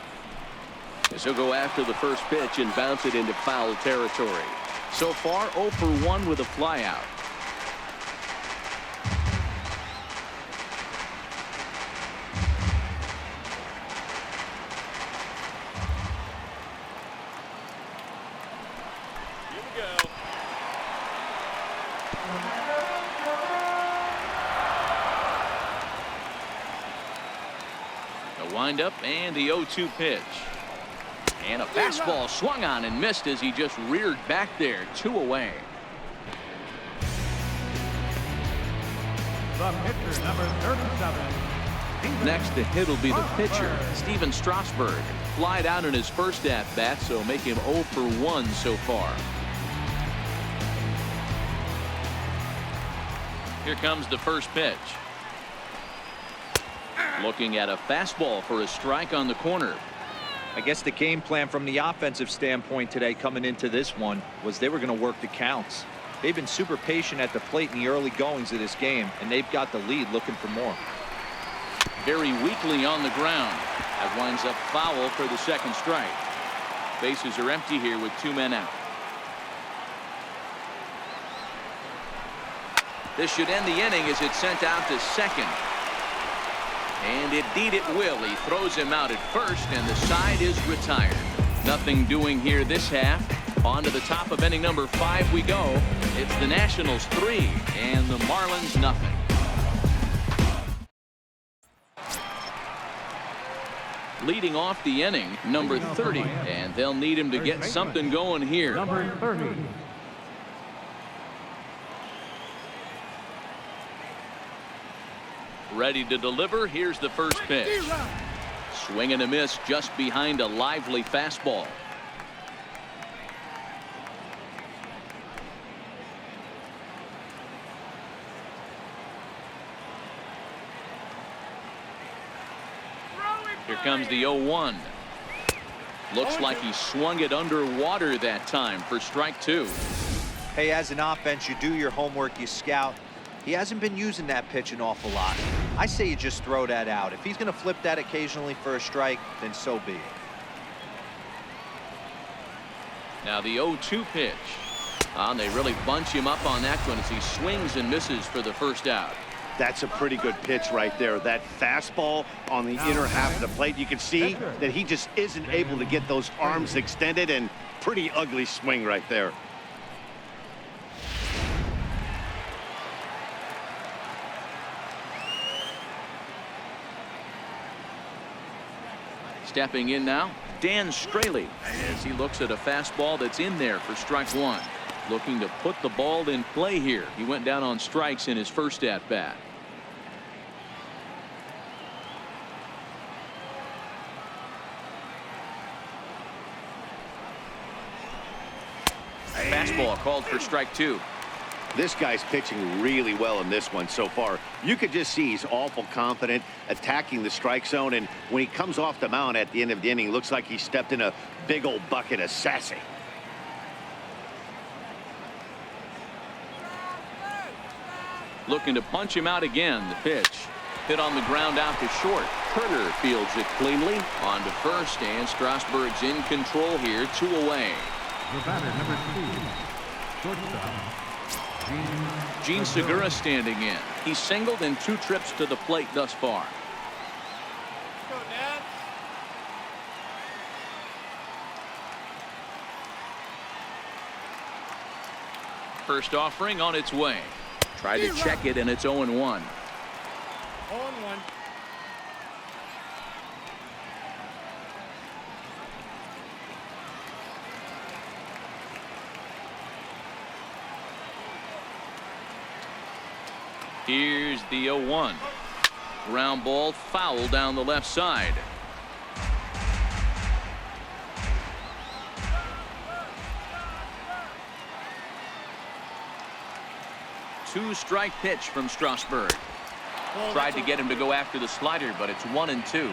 As he'll go after the first pitch and bounce it into foul territory. So far, 0 for 1 with a flyout. Here we go. The windup and the 0-2 pitch. And a fastball swung on and missed as he just reared back there. 2 away. The pitcher, number 37. Next to hit will be the pitcher, Steven Strasburg. Flied out in his first at-bat, so make him 0 for 1 so far. Here comes the first pitch. Looking at a fastball for a strike on the corner. I guess the game plan from the offensive standpoint today coming into this one was they were going to work the counts. They've been super patient at the plate in the early goings of this game, and they've got the lead looking for more. Very weakly on the ground. That winds up foul for the second strike. Bases are empty here with 2 men out. This should end the inning as it's sent out to second. And indeed it will. He throws him out at first, and the side is retired. Nothing doing here this half. On to the top of inning number 5 we go. It's the Nationals 3 and the Marlins nothing. Leading off the inning, number 30, and they'll need him to get something going here. Number 30. Ready to deliver. Here's the first pitch. Swing and a miss just behind a lively fastball. Here comes the 0-1. Looks like he swung it underwater that time for strike 2. Hey, as an offense, you do your homework, you scout. He hasn't been using that pitch an awful lot. I say you just throw that out. If he's going to flip that occasionally for a strike, then so be it. Now the 0-2 pitch. And they really bunch him up on that one as he swings and misses for the first out. That's a pretty good pitch right there. That fastball on the inner half of the plate. You can see that he just isn't able to get those arms extended, and pretty ugly swing right there. Stepping in now, Dan Straley, as he looks at a fastball that's in there for strike 1. Looking to put the ball in play here. He went down on strikes in his first at-bat. Fastball called for strike 2. This guy's pitching really well in this one so far. You could just see he's awful confident attacking the strike zone, and when he comes off the mound at the end of the inning, looks like he stepped in a big old bucket of sassy. Looking to punch him out again. The pitch hit on the ground out to short. Turner fields it cleanly on to first, and Strasburg's in control here. 2 away. The batter, number 2, shortstop, Gene Segura standing in. He's singled in 2 trips to the plate thus far. Go, Ned. First offering on its way. Try to check it, and it's 0-1. 0-1. Here's the 0-1. Ground ball foul down the left side. Two-strike pitch from Strasburg. Tried to get him to go after the slider, but it's 1-2.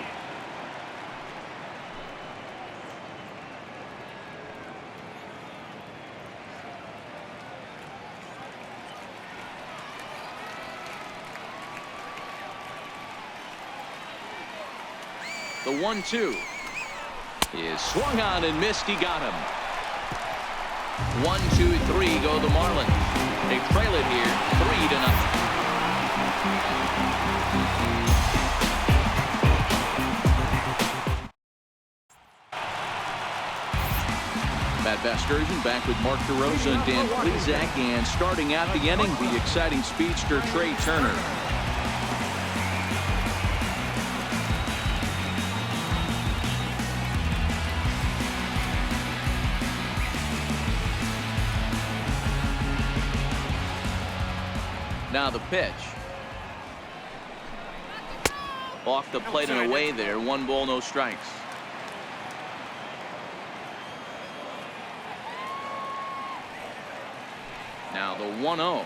The 1-2 is swung on and missed. He got him. 1-2-3 go the Marlins. They trail it here 3-0. Matt Vasgersian back with Mark DeRosa and Dan Plesac, and starting out the inning, the exciting speedster Trey Turner. Now the pitch. Off the plate and away there. 1 ball, no strikes. Now the 1-0.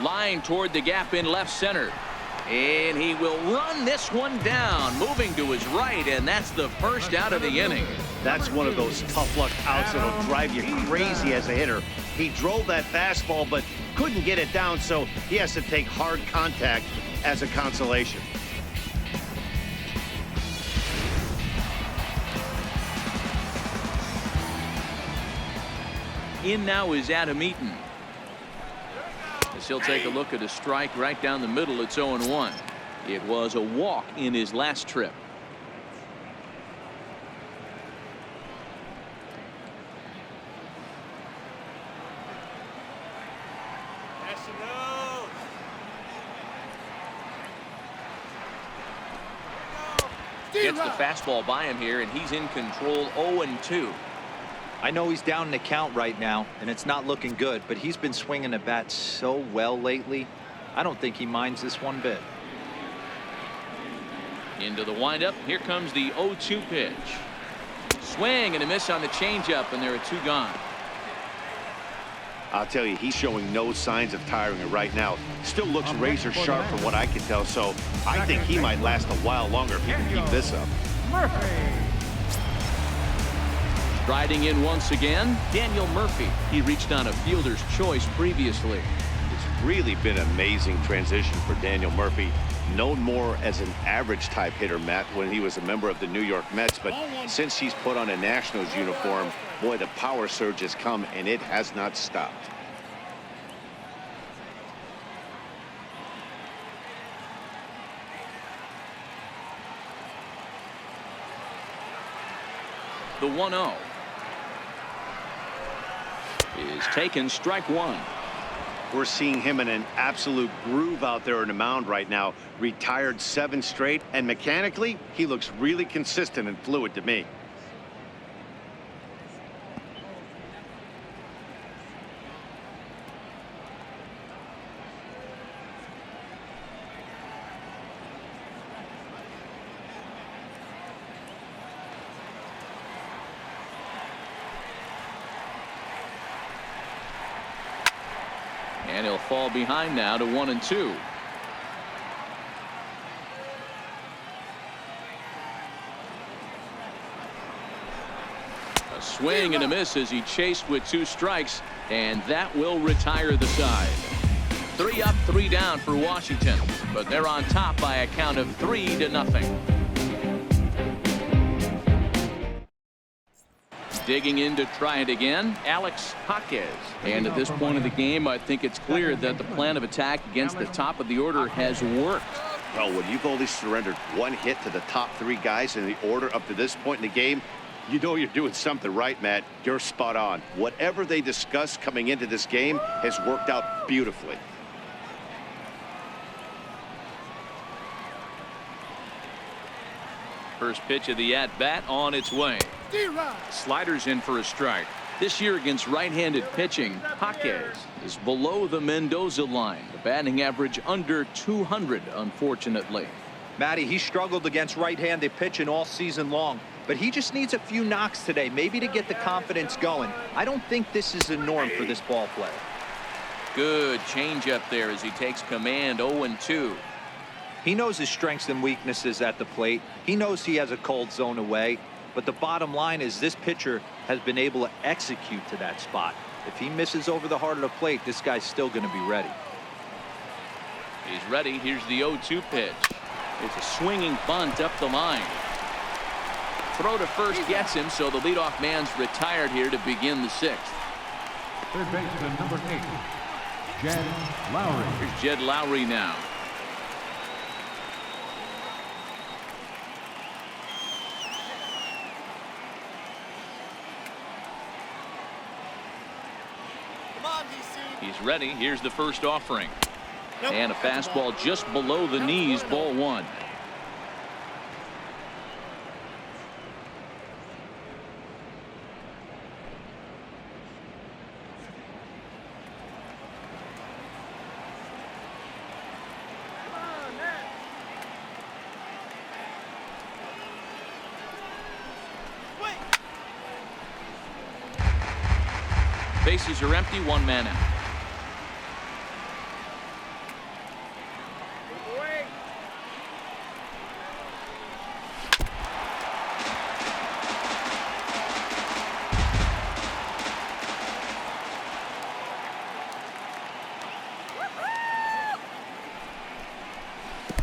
Line toward the gap in left center. And he will run this one down, moving to his right, and that's the first out of the inning. That's one of those tough luck outs that'll drive you crazy as a hitter. He drove that fastball, but couldn't get it down, so he has to take hard contact as a consolation. In now is Adam Eaton. As he'll take a look at a strike right down the middle. It's 0-1. It was a walk in his last trip. Gets the fastball by him here, and he's in control. 0-2. I know he's down in the count right now, and it's not looking good, but he's been swinging the bat so well lately. I don't think he minds this one bit. Into the windup. Here comes the 0-2 pitch. Swing and a miss on the changeup, and there are 2 gone. I'll tell you, he's showing no signs of tiring right now. Still looks razor sharp from what I can tell, so I think he might last a while longer if he can keep this up. Striding in once again, Daniel Murphy. He reached on a fielder's choice previously. It's really been an amazing transition for Daniel Murphy, known more as an average type hitter, Matt, when he was a member of the New York Mets, but since he's put on a Nationals uniform, boy, the power surge has come and it has not stopped. The 1-0 is taken. Strike 1. We're seeing him in an absolute groove out there in the mound right now. Retired 7 straight, and mechanically, he looks really consistent and fluid to me. And he'll fall behind now to 1-2. A swing and a miss as he chased with 2 strikes, and that will retire the side. 3 up, 3 down for Washington, but they're on top by a count of 3-0. Digging in to try it again, Alex Jaquez. And at this point of the game, I think it's clear that the plan of attack against the top of the order has worked. Well, when you've only surrendered one hit to the top three guys in the order up to this point in the game, you know you're doing something right, Matt. You're spot on. Whatever they discussed coming into this game has worked out beautifully. First pitch of the at-bat on its way. Sliders in for a strike. This year against right-handed pitching, Jaquez is below the Mendoza line. The batting average under 200, unfortunately. Matty, he struggled against right-handed pitching all season long, but he just needs a few knocks today, maybe to get the confidence going. I don't think this is the norm for this ball player. Good changeup there as he takes command. 0-2. He knows his strengths and weaknesses at the plate. He knows he has a cold zone away. But the bottom line is this pitcher has been able to execute to that spot. If he misses over the heart of the plate, this guy's still going to be ready. He's ready. Here's the 0-2 pitch. It's a swinging bunt up the line. Throw to first gets him, so the leadoff man's retired here to begin the sixth. Third baseman, number 8, Jed Lowry. Here's Jed Lowry now. He's ready. Here's the first offering. And a fastball just below the knees, ball one. Bases are empty, one man out.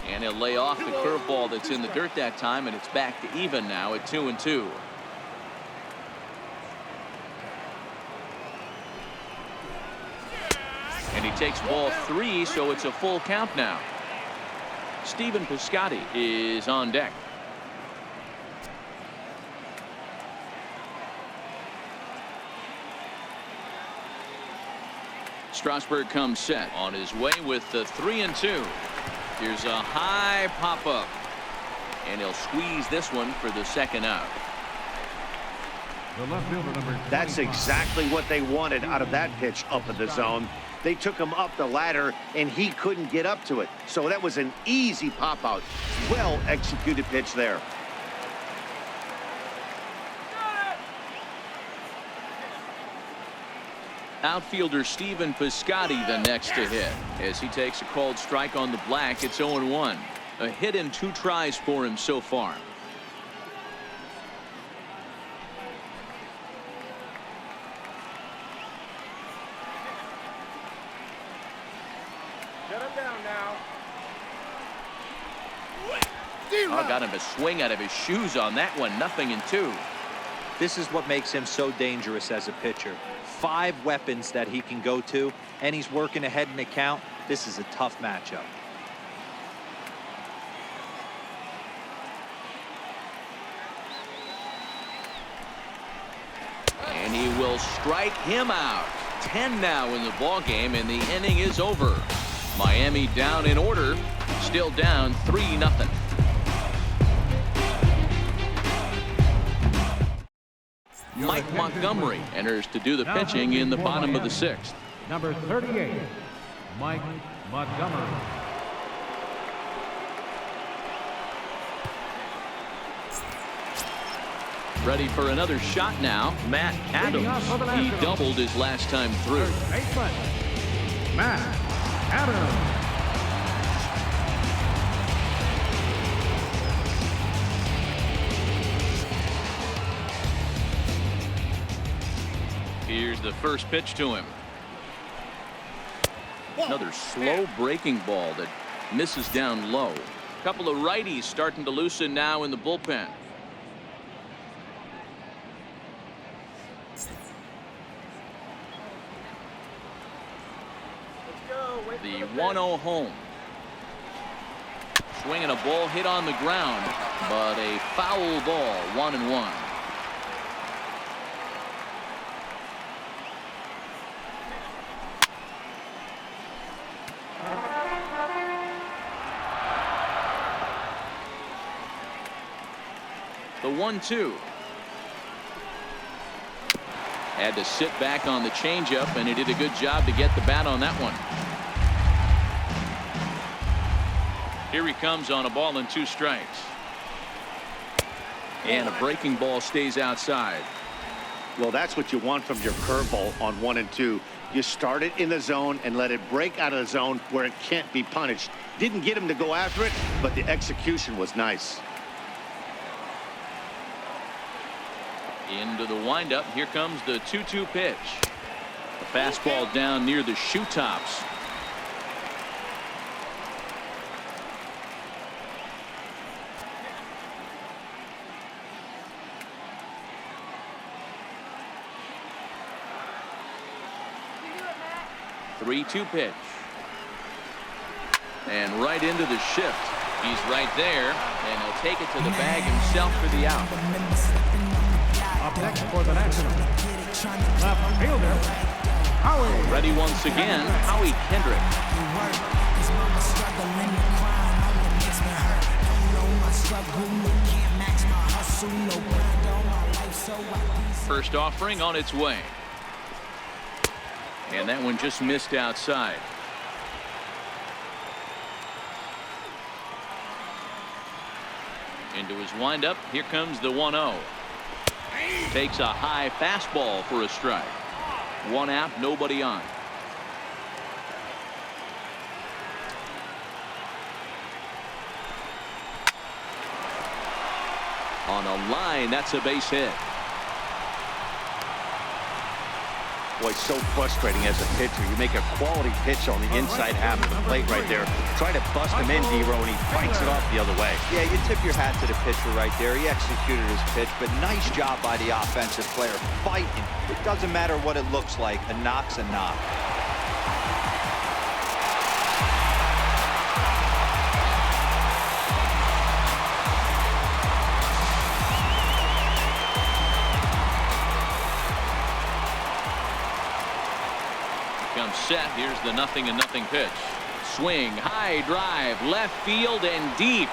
And he'll lay off the curveball that's in the dirt that time, and it's back to even now at 2-2. And he takes ball 3, so it's a full count now. Stephen Piscotty is on deck. Strasburg comes set on his way with the 3-2. Here's a high pop-up. And he'll squeeze this one for the second out. The left fielder, number 25. That's exactly what they wanted out of that pitch up in the zone. They took him up the ladder, and he couldn't get up to it. So that was an easy pop-out. Well-executed pitch there. Outfielder Stephen Piscotty the next to hit. As he takes a called strike on the black, it's 0-1. A hit in 2 tries for him so far. Shut him down now. Oh, got him a swing out of his shoes on that one. 0-2. This is what makes him so dangerous as a pitcher. 5 weapons that he can go to, and he's working ahead in the count. This is a tough matchup. And he will strike him out. 10 now in the ball game, and the inning is over. Miami down in order, still down 3-0. Mike Montgomery enters to do the pitching in the bottom of the 6th. Number 38, Mike Montgomery. Ready for another shot now, Matt Adams. He doubled his last time through. First baseman, Matt Adams. Here's the first pitch to him. Another slow breaking ball that misses down low. A couple of righties starting to loosen now in the bullpen. The 1-0 home. Swinging a ball hit on the ground, but a foul ball, 1-1. The 1-2. Had to sit back on the changeup, and he did a good job to get the bat on that one. Here he comes on a ball and 2 strikes. And a breaking ball stays outside. Well, that's what you want from your curveball on 1 and 2. You start it in the zone and let it break out of the zone where it can't be punished. Didn't get him to go after it, but the execution was nice. Into the windup. Here comes the 2-2 pitch. The fastball down near the shoe tops. The 3-2 pitch. And right into the shift. He's right there, and he'll take it to the bag himself for the out. Up next for the Nationals, left fielder, Howie. Ready once again, Howie Kendrick. First offering on its way. And that one just missed outside. Into his windup. Here comes the 1-0. Takes a high fastball for a strike. 1 out, nobody on. On a line, that's a base hit. Boy, so frustrating as a pitcher. You make a quality pitch on the inside half of the plate right there. Try to bust him in, D-Row, and he fights it off the other way. Yeah, you tip your hat to the pitcher right there. He executed his pitch, but nice job by the offensive player. Fighting. It doesn't matter what it looks like. A knock's a knock. Comes set. Here's the 0-0 pitch. Swing, high drive, left field and deep.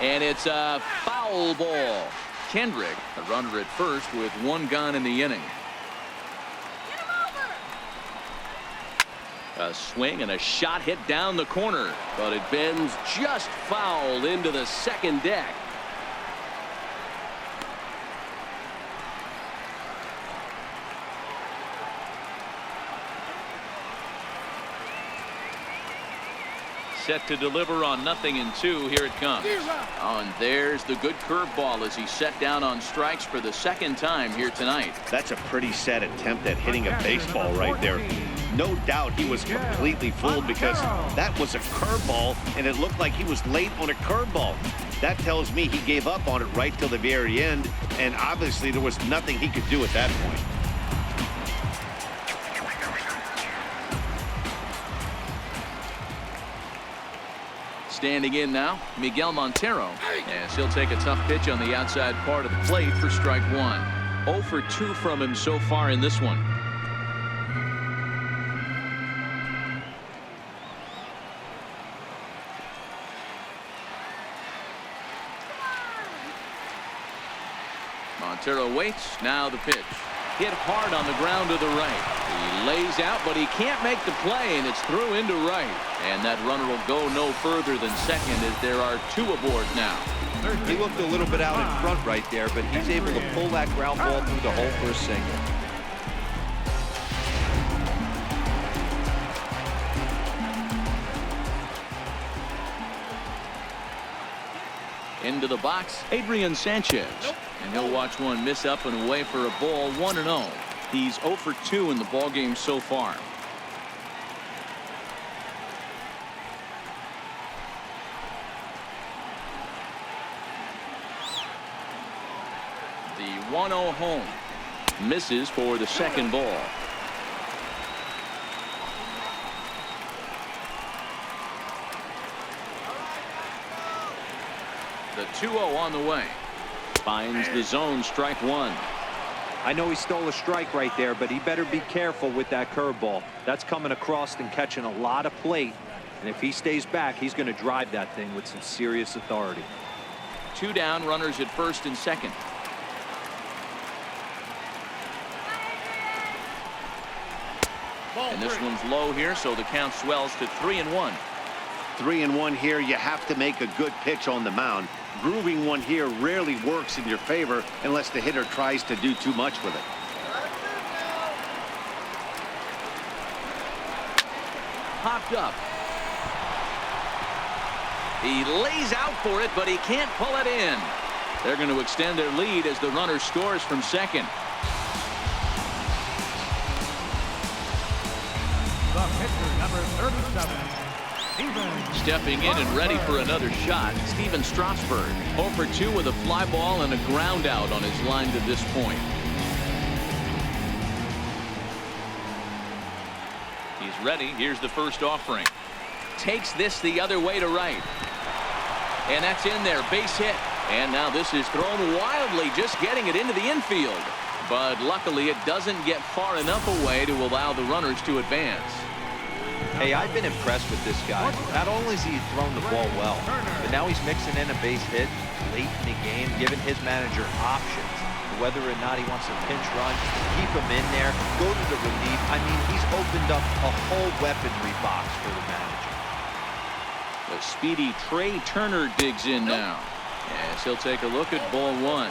And it's a foul ball. Kendrick, a runner at first with 1 gone in the inning. A swing and a shot hit down the corner, but it bends just foul into the second deck. Set to deliver on 0-2. Here it comes. And there's the good curveball as he set down on strikes for the 2nd time here tonight. That's a pretty sad attempt at hitting a baseball right there. No doubt he was completely fooled because that was a curveball and it looked like he was late on a curveball. That tells me he gave up on it right till the very end, and obviously there was nothing he could do at that point. Standing in now, Miguel Montero, as he'll take a tough pitch on the outside part of the plate for strike 1. 0 for 2 from him so far in this one. Montero waits. Now the pitch. Hit hard on the ground to the right. He lays out, but he can't make the play, and it's through into right. And that runner will go no further than second as there are 2 aboard now. He looked a little bit out in front right there, but he's able to pull that ground ball through the hole for a single. Into the box, Adrian Sanchez. And he'll watch one miss up and away for a ball. 1-0. He's 0 for 2 in the ballgame so far. The 1-0 home. Misses for the 2nd ball. 2-0 on the way. Finds the zone, strike one. I know he stole a strike right there, but he better be careful with that curveball. That's coming across and catching a lot of plate. And if he stays back, he's going to drive that thing with some serious authority. 2 down, runners at first and second. And this one's low here, so the count swells to 3-1. 3-1 here. You have to make a good pitch on the mound. Grooving one here rarely works in your favor unless the hitter tries to do too much with it. Popped up. He lays out for it, but he can't pull it in. They're going to extend their lead as the runner scores from second. The pitcher, number 37, Steven. Stepping in and ready for another shot, Steven Strasburg. 0 for 2 with a fly ball and a ground out on his line to this point. He's ready. Here's the first offering. Takes this the other way to right. And that's in there. Base hit. And now this is thrown wildly, just getting it into the infield. But luckily it doesn't get far enough away to allow the runners to advance. Hey, I've been impressed with this guy. Not only has he thrown the ball well, but now he's mixing in a base hit late in the game, giving his manager options. Whether or not he wants a pinch run, keep him in there, go to the relief. I mean, he's opened up a whole weaponry box for the manager. The speedy Trey Turner digs in now. Yes, he'll take a look at ball one.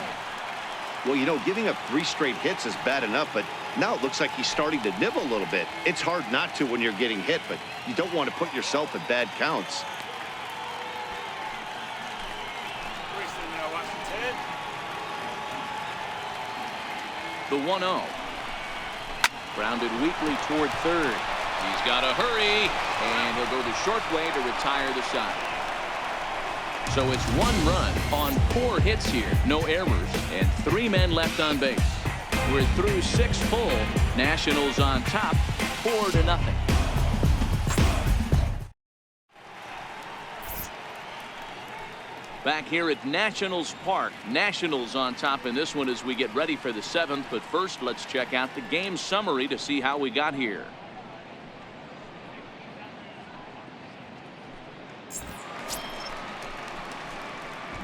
Well, you know, giving up 3 straight hits is bad enough, but now it looks like he's starting to nibble a little bit. It's hard not to when you're getting hit, but you don't want to put yourself in bad counts. The 1-0. Grounded weakly toward third. He's got to hurry, and he'll go the short way to retire the side. So it's 1 run on 4 hits here, no errors, and 3 men left on base. We're through 6 full. Nationals on top, 4-0. Back here at Nationals Park, Nationals on top in this one as we get ready for the 7th. But first, let's check out the game summary to see how we got here.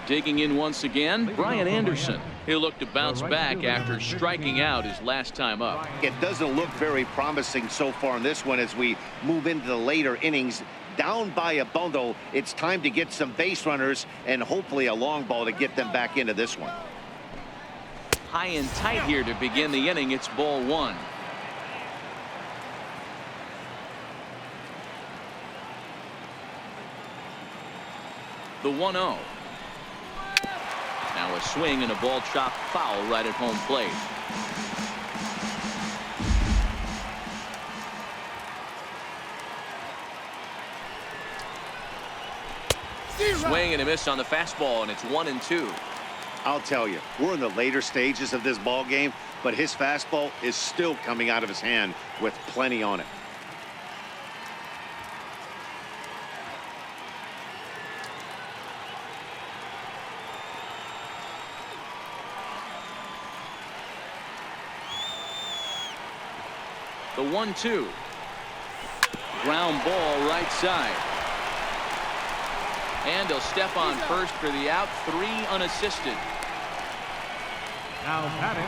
Digging in once again, Brian Anderson. He'll look to bounce back after striking out his last time up. It doesn't look very promising so far in this one as we move into the later innings. Down by a bundle, it's time to get some base runners and hopefully a long ball to get them back into this one. High and tight here to begin the inning. It's ball 1. The 1-0. Now a swing and a ball chopped foul right at home plate. Swing and a miss on the fastball, and it's 1-2. I'll tell you, we're in the later stages of this ball game, but his fastball is still coming out of his hand with plenty on it. The 1-2. Ground ball right side. And he'll step on first for the out. 3 unassisted. Now batting,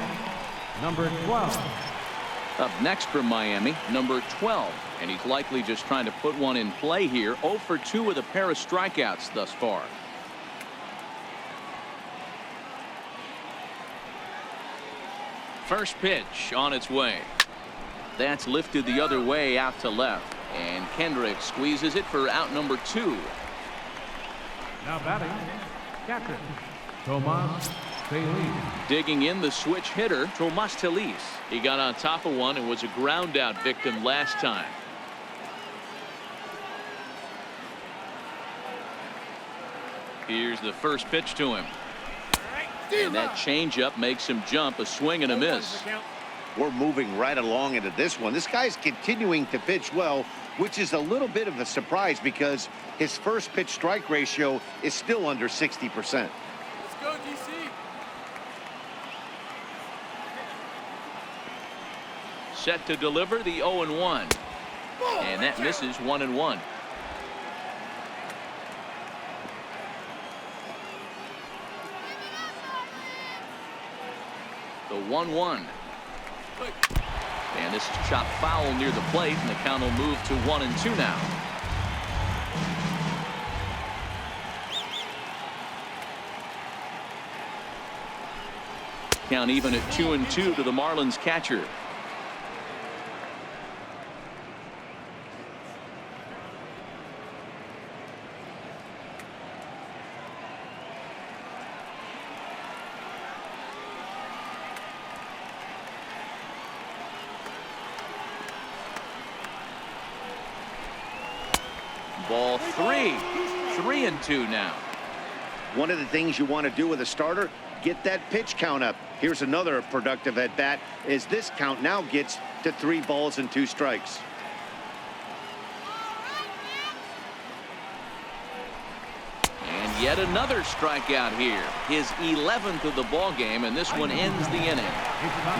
number 12. Up next for Miami, number 12. And he's likely just trying to put one in play here. 0 for 2 with a pair of strikeouts thus far. First pitch on its way. That's lifted the other way out to left. And Kendrick squeezes it for out number 2. Now batting, catcher, Tomas Feliz. Digging in the switch hitter, Tomas Feliz. He got on top of one and was a ground out victim last time. Here's the first pitch to him. And that changeup makes him jump. A swing and a miss. We're moving right along into this one. This guy's continuing to pitch well, which is a little bit of a surprise because his first pitch strike ratio is still under 60%. DC. Set to deliver the 0-1. And that misses 1-1. The 1-1. And this is chopped foul near the plate, and the count will move to 1-2 now. Count even at 2-2 to the Marlins catcher. Ball 3-2 now. One of the things you want to do with a starter, get that pitch count up. Here's another productive at bat as this count now gets to 3 balls and 2 strikes. And yet another strikeout here. His 11th of the ball game, and this one ends the inning.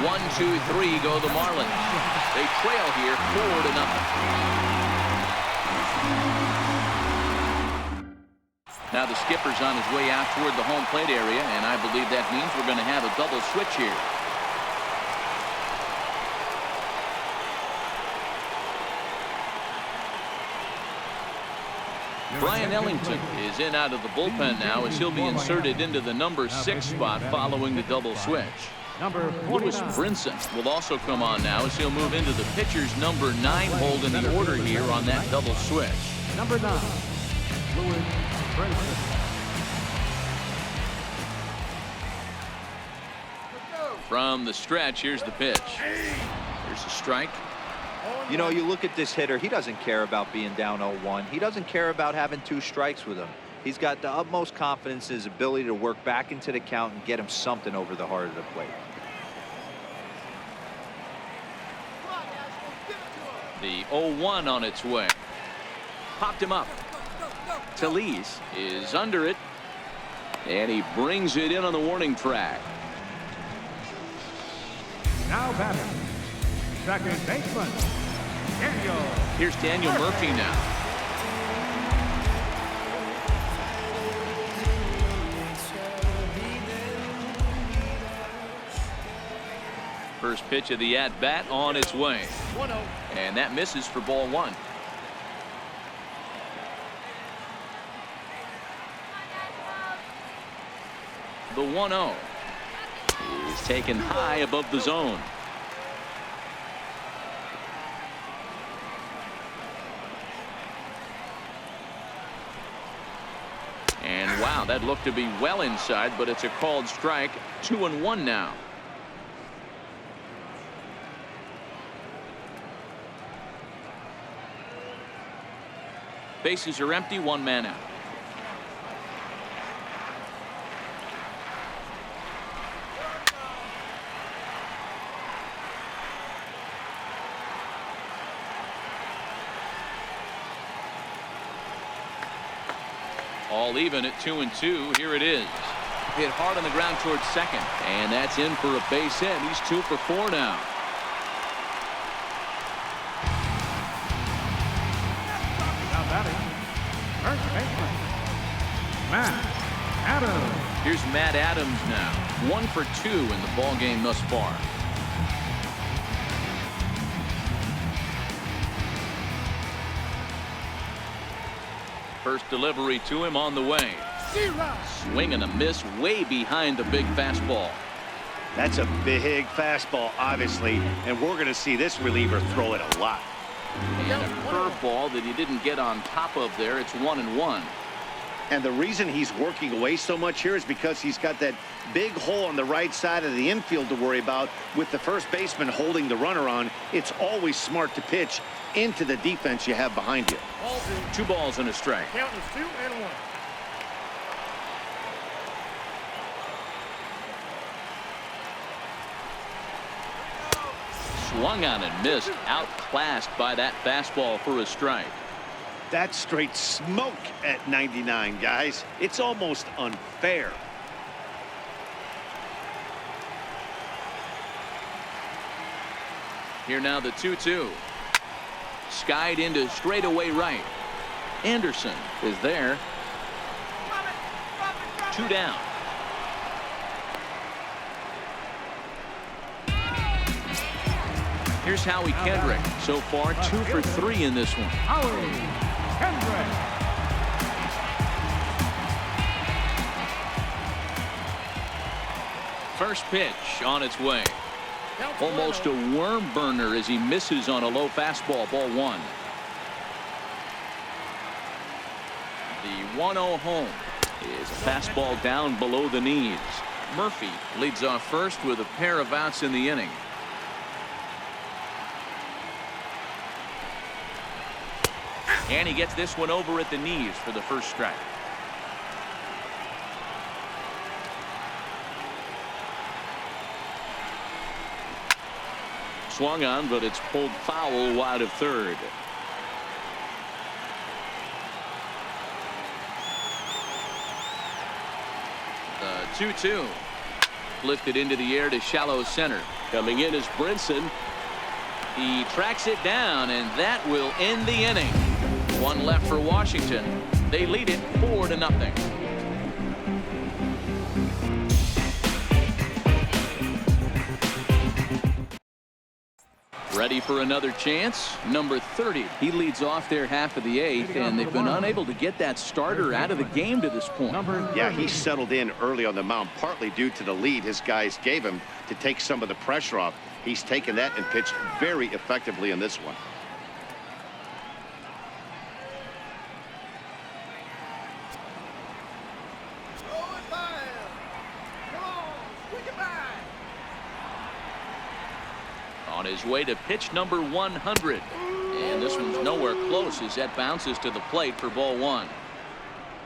1-2-3 go the Marlins. They trail here 4-0. Now the skipper's on his way out toward the home plate area, and I believe that means we're going to have a double switch here. Brian Ellington is in out of the bullpen now as he'll be inserted into the number 6 spot following the double switch. Lewis Brinson will also come on now as he'll move into the pitcher's number 9 hold in the order here on that double switch. Number 9, Lewis Brinson. From the stretch, here's the pitch. Here's a strike. You know, you look at this hitter, he doesn't care about being down 0-1. He doesn't care about having 2 strikes with him. He's got the utmost confidence in his ability to work back into the count and get him something over the heart of the plate. The 0-1 on its way. Popped him up. Talese is under it. And he brings it in on the warning track. Now batting, second baseman, Daniel. Here's Daniel Murphy now. First pitch of the at-bat on its way. 1-0. And that misses for ball 1. The 1-0 is taken high above the zone. And wow, that looked to be well inside, but it's a called strike. 2-1 now. Bases are empty, 1 man out. All even at 2-2. Here it is. Hit hard on the ground towards second. And that's in for a base hit. He's 2 for 4 now. Now batting, first baseman, Matt Adams. Here's Matt Adams now. 1 for 2 in the ball game thus far. First delivery to him on the way. Swing and a miss way behind the big fastball. That's a big fastball, obviously, and we're going to see this reliever throw it a lot. And a curveball that he didn't get on top of there. It's 1-1. And the reason he's working away so much here is because he's got that big hole on the right side of the infield to worry about. With the first baseman holding the runner on, it's always smart to pitch into the defense you have behind you. 2 balls and a strike. Count is 2-1. Swung on and missed. Outclassed by that fastball for a strike. That's straight smoke at 99, guys. It's almost unfair. Here now the 2-2. Skied into straightaway right. Anderson is there. 2 down. Here's Howie Kendrick. So far 2 for 3 in this one. Howie Kendrick. First pitch on its way. Almost a worm burner as he misses on a low fastball. Ball 1. The 1-0 home is a fastball down below the knees. Murphy leads off first with a pair of outs in the inning. And he gets this one over at the knees for the first strike. Swung on, but it's pulled foul wide of third. The 2-2. Lifted into the air to shallow center. Coming in is Brinson. He tracks it down, and that will end the inning. 1 left for Washington. They lead it 4-0. Ready for another chance. Number 30. He leads off their half of the 8th, and they've been unable to get that starter out of the game to this point. Yeah, he settled in early on the mound, partly due to the lead his guys gave him to take some of the pressure off. He's taken that and pitched very effectively in this one. On his way to pitch number 100. And this one's nowhere close as that bounces to the plate for ball 1.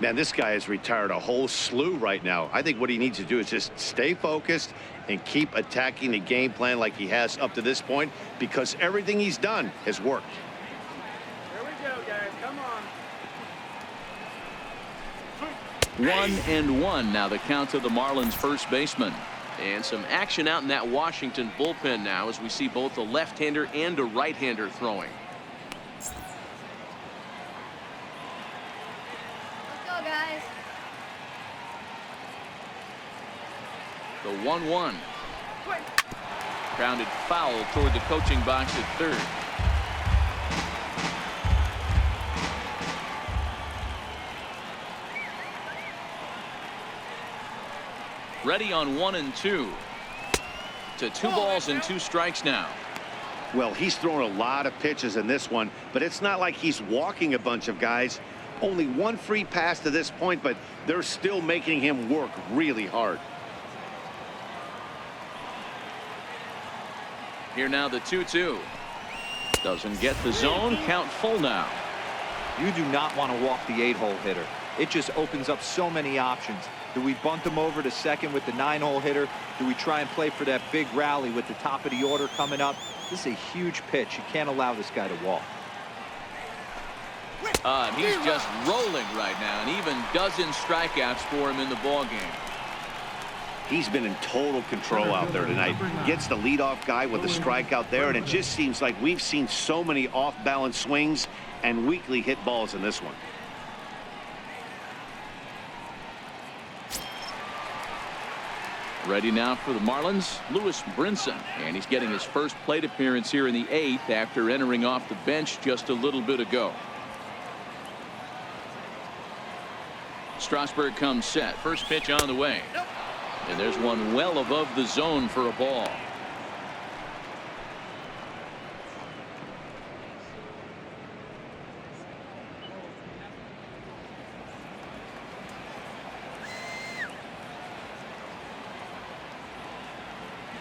Man, this guy has retired a whole slew right now. I think what he needs to do is just stay focused and keep attacking the game plan like he has up to this point, because everything he's done has worked. Here we go, guys. Come on. 1-1 now the count to the Marlins first baseman. And some action out in that Washington bullpen now as we see both a left-hander and a right-hander throwing. Let's go, guys. The 1-1. Grounded foul toward the coaching box at third. Ready on 1 and 2. To 2 balls and 2 strikes now. Well, he's thrown a lot of pitches in this one, but it's not like he's walking a bunch of guys. Only 1 free pass to this point, but they're still making him work really hard. Here now the 2-2. Doesn't get the zone. Count full now. You do not want to walk the 8-hole hitter. It just opens up so many options. Do we bunt him over to second with the 9-hole hitter? Do we try and play for that big rally with the top of the order coming up? This is a huge pitch. You can't allow this guy to walk. He's just rolling right now, and even dozen strikeouts for him in the ballgame. He's been in total control out there tonight. Gets the leadoff guy with a strikeout there, and it just seems like we've seen so many off-balance swings and weakly hit balls in this one. Ready now for the Marlins, Lewis Brinson, and he's getting his first plate appearance here in the 8th after entering off the bench just a little bit ago. Strasburg comes set. First pitch on the way. And there's one well above the zone for a ball.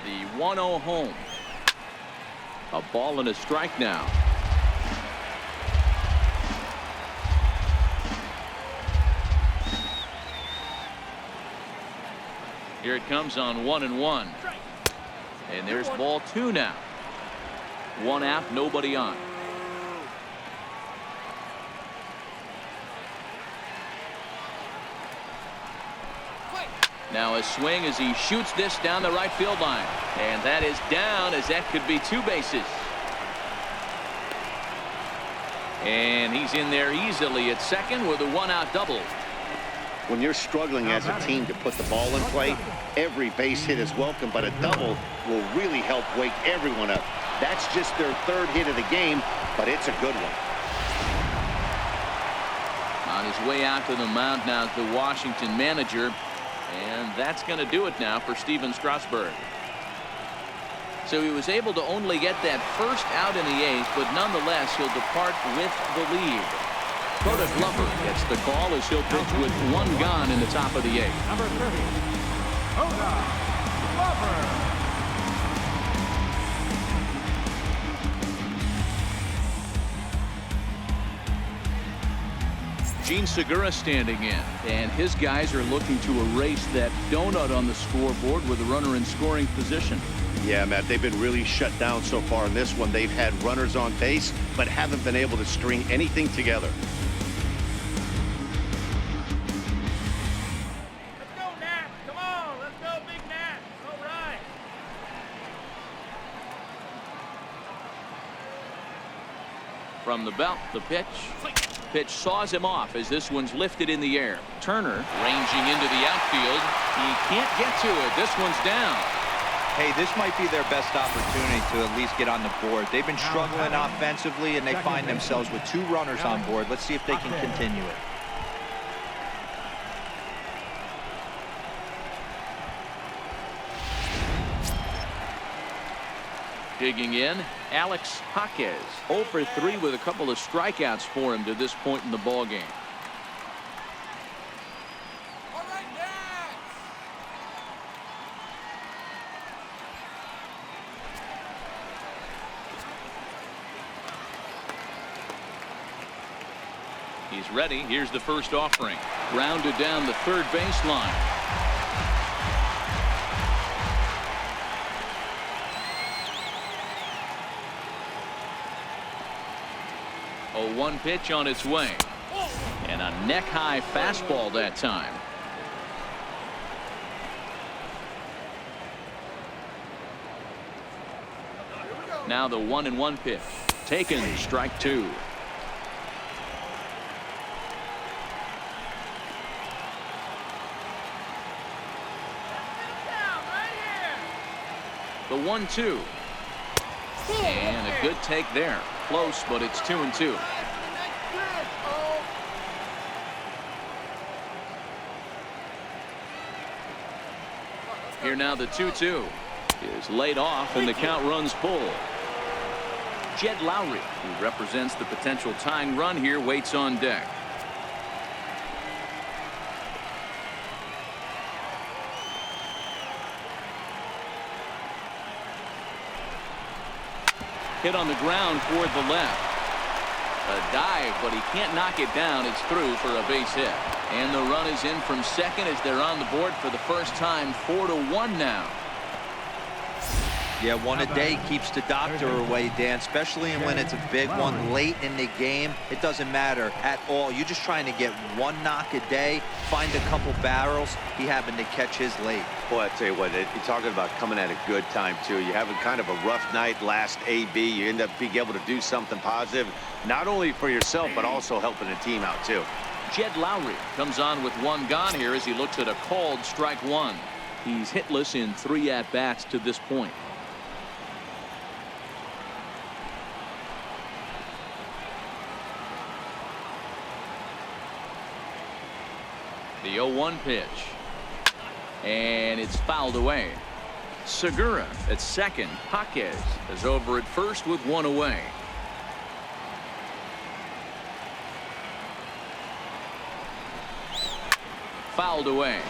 The 1-0 home. A ball and a strike now. Here it comes on 1-1. And there's ball 2 now. 1 out, nobody on. Now a swing as he shoots this down the right field line. And that is down, as that could be 2 bases. And he's in there easily at second with a one-out double. When you're struggling as a team to put the ball in play, every base hit is welcome, but a double will really help wake everyone up. That's just their third hit of the game, but it's a good one. On his way out to the mound now is the Washington manager, and that's going to do it now for Steven Strasburg. So he was able to only get that first out in the eighth, but nonetheless he'll depart with the lead. Dakota Glover gets the call as he'll pitch with one gone in the top of the eighth. Number 30, Dakota Glover. Gene Segura standing in, and his guys are looking to erase that donut on the scoreboard with a runner in scoring position. Yeah, Matt, they've been really shut down so far in this one. They've had runners on base, but haven't been able to string anything together. Let's go, Nat. Come on. Let's go, Big Nat. All right. From the belt, the pitch. Pitch saws him off as this one's lifted in the air. Turner ranging into the outfield. He can't get to it. This one's down. Hey, this might be their best opportunity to at least get on the board. They've been struggling offensively, and they find themselves with 2 runners on board. Let's see if they can continue it. Digging in, Alex Jaquez. 0 for 3 with a couple of strikeouts for him to this point in the ballgame. All right, Nat. He's ready. Here's the first offering. Grounded down the third baseline. A 1 pitch on its way. And a neck-high fastball that time. Now the 1-1 pitch. Taken, strike 2. The 1-2. And a good take there. Close, but it's 2-2. Here now the 2-2 is laid off, and the count runs full. Jed Lowry, who represents the potential tying run here, waits on deck. Hit on the ground toward the left. A dive, but he can't knock it down. It's through for a base hit. And the run is in from second as they're on the board for the first time. 4-1 now. Yeah, one a day keeps the doctor away, Dan, especially when it's a big one late in the game. It doesn't matter at all. You're just trying to get 1 knock a day, find a couple barrels. He happened to catch his late. Boy, I tell you what, you're talking about coming at a good time, too. You have a kind of a rough night last AB. You end up being able to do something positive, not only for yourself, but also helping the team out, too. Jed Lowry comes on with 1 gone here as he looks at a called strike 1. He's hitless in 3 at-bats to this point. The 0-1 pitch. And it's fouled away. Segura at second. Jaquez is over at first with 1 away. Fouled away.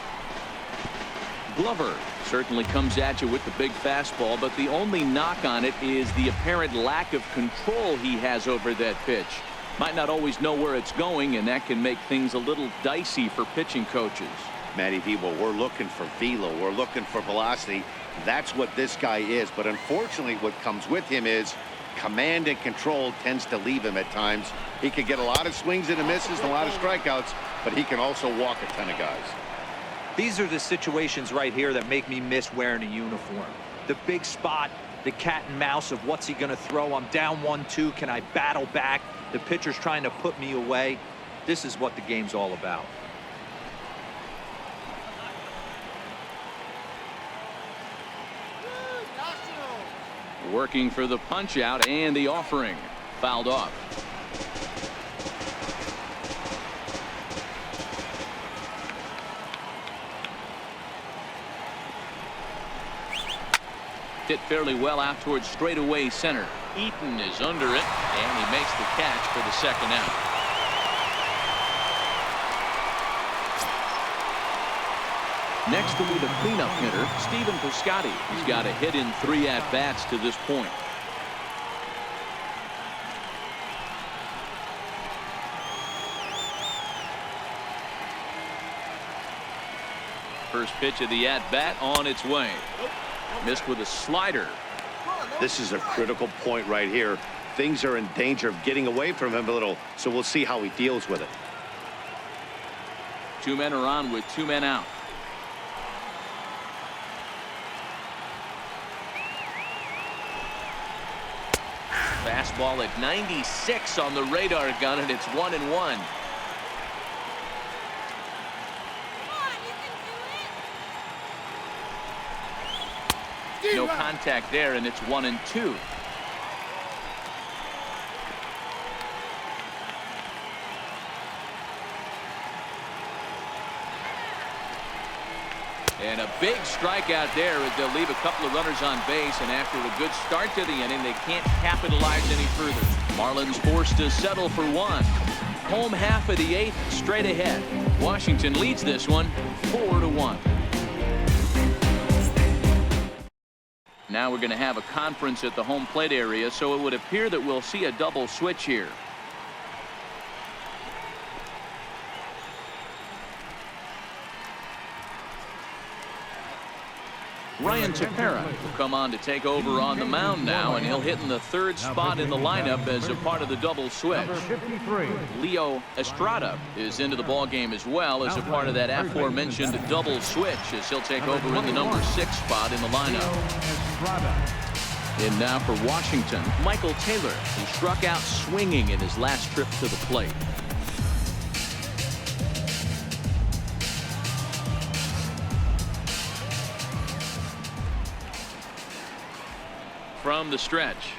Glover certainly comes at you with the big fastball, but the only knock on it is the apparent lack of control he has over that pitch. Might not always know where it's going, and that can make things a little dicey for pitching coaches. Matty people, we're looking for velo. We're looking for velocity. That's what this guy is. But unfortunately, what comes with him is command and control tends to leave him at times. He can get a lot of swings and misses and a lot of strikeouts, but he can also walk a ton of guys. These are the situations right here that make me miss wearing a uniform. The big spot, the cat and mouse of what's he going to throw. I'm down 1-2. Can I battle back? The pitcher's trying to put me away. This is what the game's all about. Working for the punch out and the offering. Fouled off. Hit fairly well out towards straightaway center. Eaton is under it, and he makes the catch for the second out. Next will be the cleanup hitter, Stephen Piscotty. He's got a hit in 3 at-bats to this point. First pitch of the at-bat on its way. Missed with a slider. This is a critical point right here. Things are in danger of getting away from him a little, so we'll see how he deals with it. 2 men are on with 2 men out. Fastball at 96 on the radar gun, and it's 1-1. No contact there, and it's 1-2. And a big strikeout there as they'll leave a couple of runners on base, and after a good start to the inning, they can't capitalize any further. Marlins forced to settle for 1. Home half of the 8th, straight ahead. Washington leads this one 4-1. Now we're going to have a conference at the home plate area, so it would appear that we'll see a double switch here. Ryan Tepera will come on to take over on the mound now, and he'll hit in the 3rd spot in the lineup as a part of the double switch. Leo Estrada is into the ballgame as well as a part of that aforementioned double switch, as he'll take over in the number 6 spot in the lineup. And now for Washington, Michael Taylor, who struck out swinging in his last trip to the plate. From the stretch,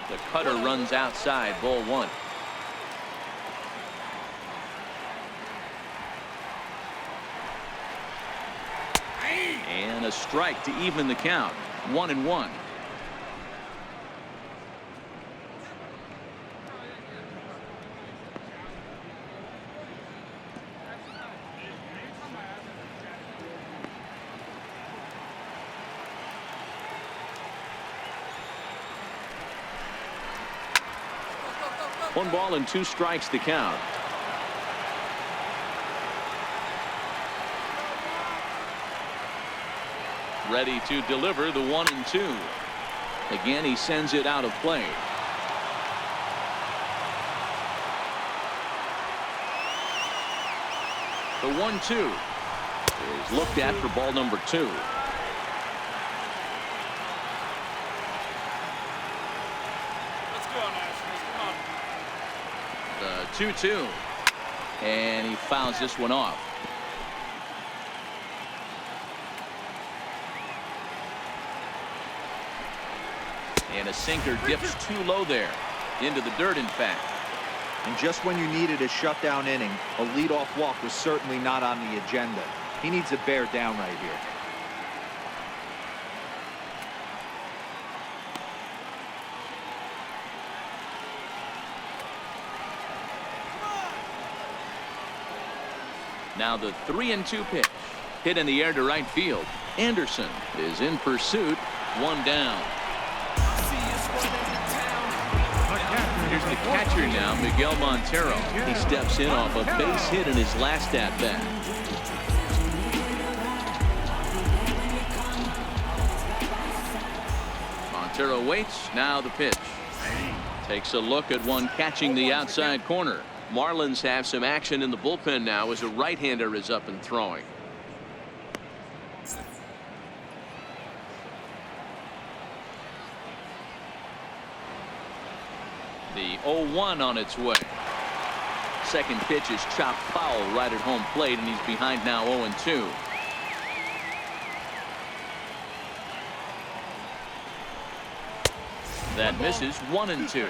the cutter runs outside, ball 1. And a strike to even the count, 1-1. One ball and 2 strikes to count. Ready to deliver the 1-2. Again, he sends it out of play. The 1-2 is looked at for ball number 2. The 2-2, and he fouls this one off. And a sinker dips too low there, into the dirt in fact. And just when you needed a shutdown inning, a leadoff walk was certainly not on the agenda. He needs to bear down right here. Now the 3-2 pitch, hit in the air to right field. Anderson is in pursuit, 1 down. Here's the catcher now, Miguel Montero. He steps in off a base hit in his last at-bat. Montero waits, now the pitch. Takes a look at one catching the outside corner. Marlins have some action in the bullpen now as a right-hander is up and throwing. The 0-1 on its way. Second pitch is chopped foul right at home plate, and he's behind now 0-2. That misses. 1-2.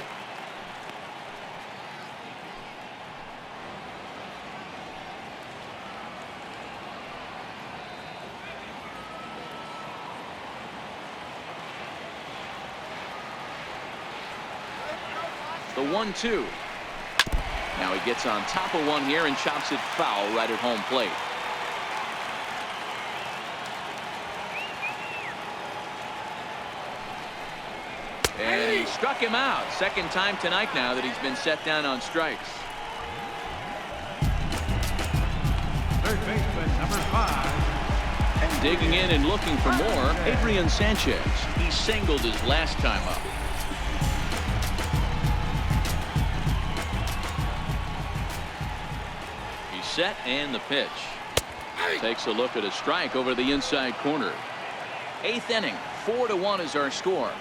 The 1-2. Now he gets on top of one here and chops it foul right at home plate. And he struck him out. Second time tonight now that he's been set down on strikes. Third baseman, number 5. And digging in and looking for more, Adrian Sanchez. He singled his last time up. He's set, and the pitch. Takes a look at a strike over the inside corner. 8th inning. 4-1 is our score.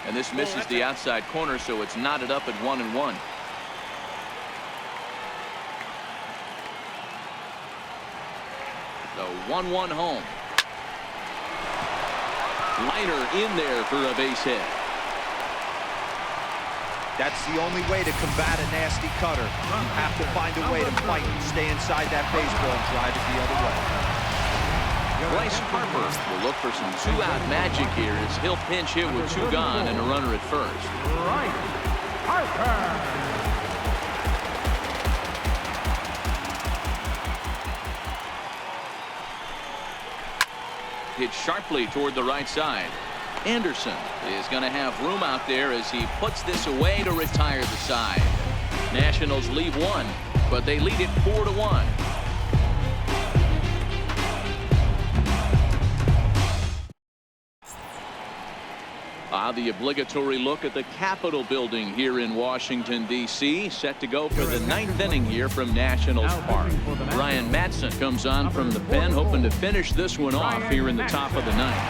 And this misses the outside corner, so it's knotted up at 1-1. The 1-1 home. Liner in there for a base hit. That's the only way to combat a nasty cutter. You have to find a way to fight and stay inside that baseball and drive it the other way. Bryce Harper will look for some 2-out magic here as he'll pinch hit with 2 gone and a runner at first. Bryce Harper. Hit sharply toward the right side. Anderson is going to have room out there as he puts this away to retire the side. Nationals leave 1, but they lead it 4-1. The obligatory look at the Capitol building here in Washington, D.C. Set to go for the 9th inning here from Nationals Park. Ryan Madson comes on from the pen, hoping to finish this one off here in the top of the 9th.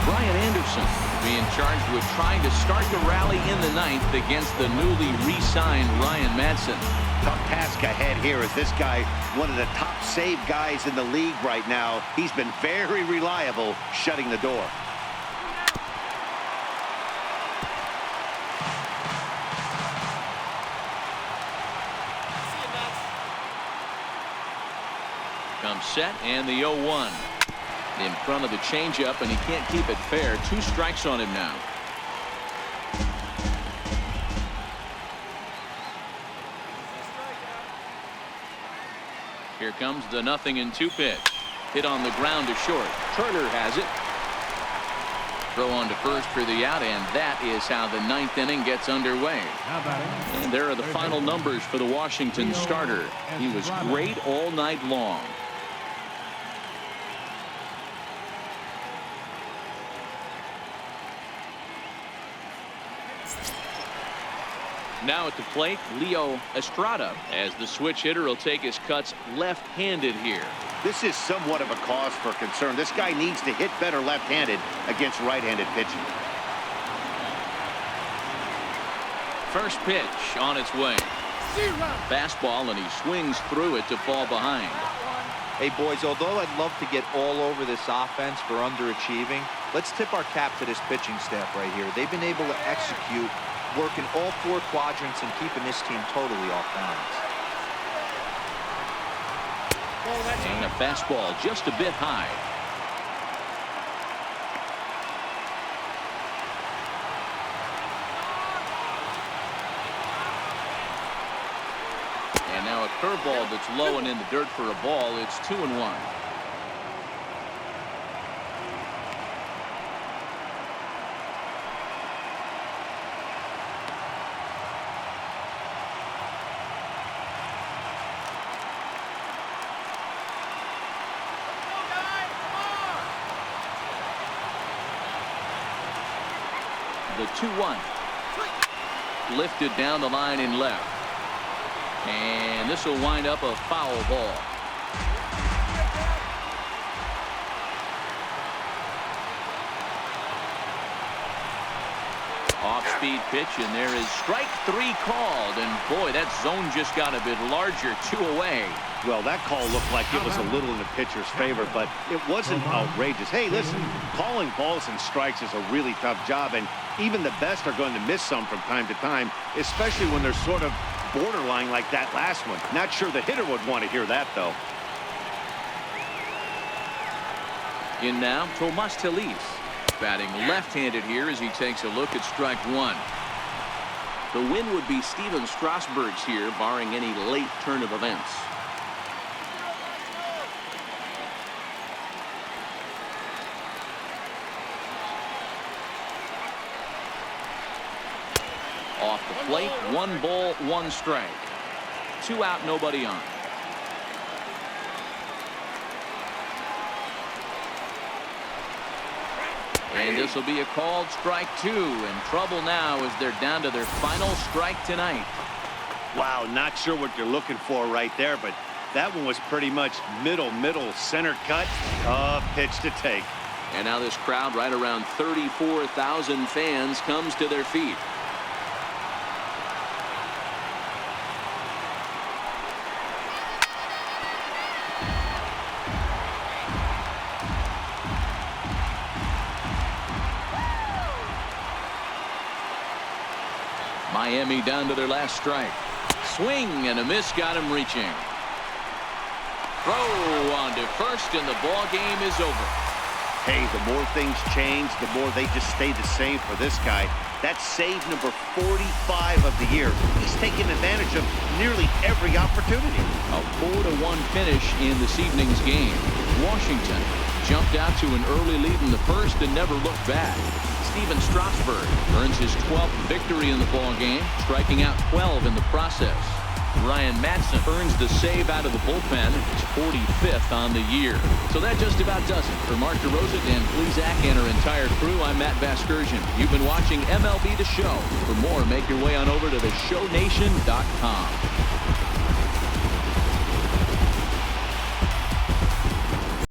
Brian Anderson being charged with trying to start the rally in the 9th against the newly re-signed Ryan Madson. Tough task ahead here as this guy, one of the top save guys in the league right now. He's been very reliable shutting the door. Comes set, and the 0-1 in front of the changeup, and he can't keep it fair. 2 strikes on him now. Here comes the 0-2 pitch. Hit on the ground to short. Turner has it. Throw on to first for the out, and that is how the 9th inning gets underway. And there are the final numbers for the Washington starter. He was great all night long. Now at the plate, Leo Estrada, as the switch hitter will take his cuts left-handed here. This is somewhat of a cause for concern. This guy needs to hit better left-handed against right-handed pitching. First pitch on its way. Fastball, and he swings through it to fall behind. Hey, boys, although I'd love to get all over this offense for underachieving, let's tip our cap to this pitching staff right here. They've been able to execute, working all 4 quadrants and keeping this team totally off balance. And a fastball just a bit high. And now a curveball that's low and in the dirt for a ball. It's 2-1. The 2-1. Lifted down the line in left. And this will wind up a foul ball. Off-speed pitch, and there is strike 3 called. And boy, that zone just got a bit larger. 2 away. Well, that call looked like it was a little in the pitcher's favor, but it wasn't outrageous. Hey, listen, calling balls and strikes is a really tough job, and even the best are going to miss some from time to time, especially when they're sort of borderline like that last one. Not sure the hitter would want to hear that, though. In now, Tomas Telis. Batting left-handed here as he takes a look at strike 1. The win would be Steven Strasburg's here, barring any late turn of events. Off the plate, 1 ball, 1 strike. 2 out, nobody on. And this will be a called strike 2. In trouble now as they're down to their final strike tonight. Wow, not sure what you're looking for right there, but that one was pretty much middle, center cut. Pitch to take. And now this crowd, right around 34,000 fans, comes to their feet. Miami down to their last strike. Swing and a miss, got him reaching. Throw on to first, and the ball game is over. Hey, the more things change, the more they just stay the same for this guy. That's save number 45 of the year. He's taking advantage of nearly every opportunity. A 4-1 finish in this evening's game. Washington jumped out to an early lead in the first and never looked back. Steven Strasburg earns his 12th victory in the ball game, striking out 12 in the process. Ryan Madson earns the save out of the bullpen, his 45th on the year. So that just about does it. For Mark DeRosa, Dan Plesac, and our entire crew, I'm Matt Vasgersian. You've been watching MLB The Show. For more, make your way on over to theshownation.com.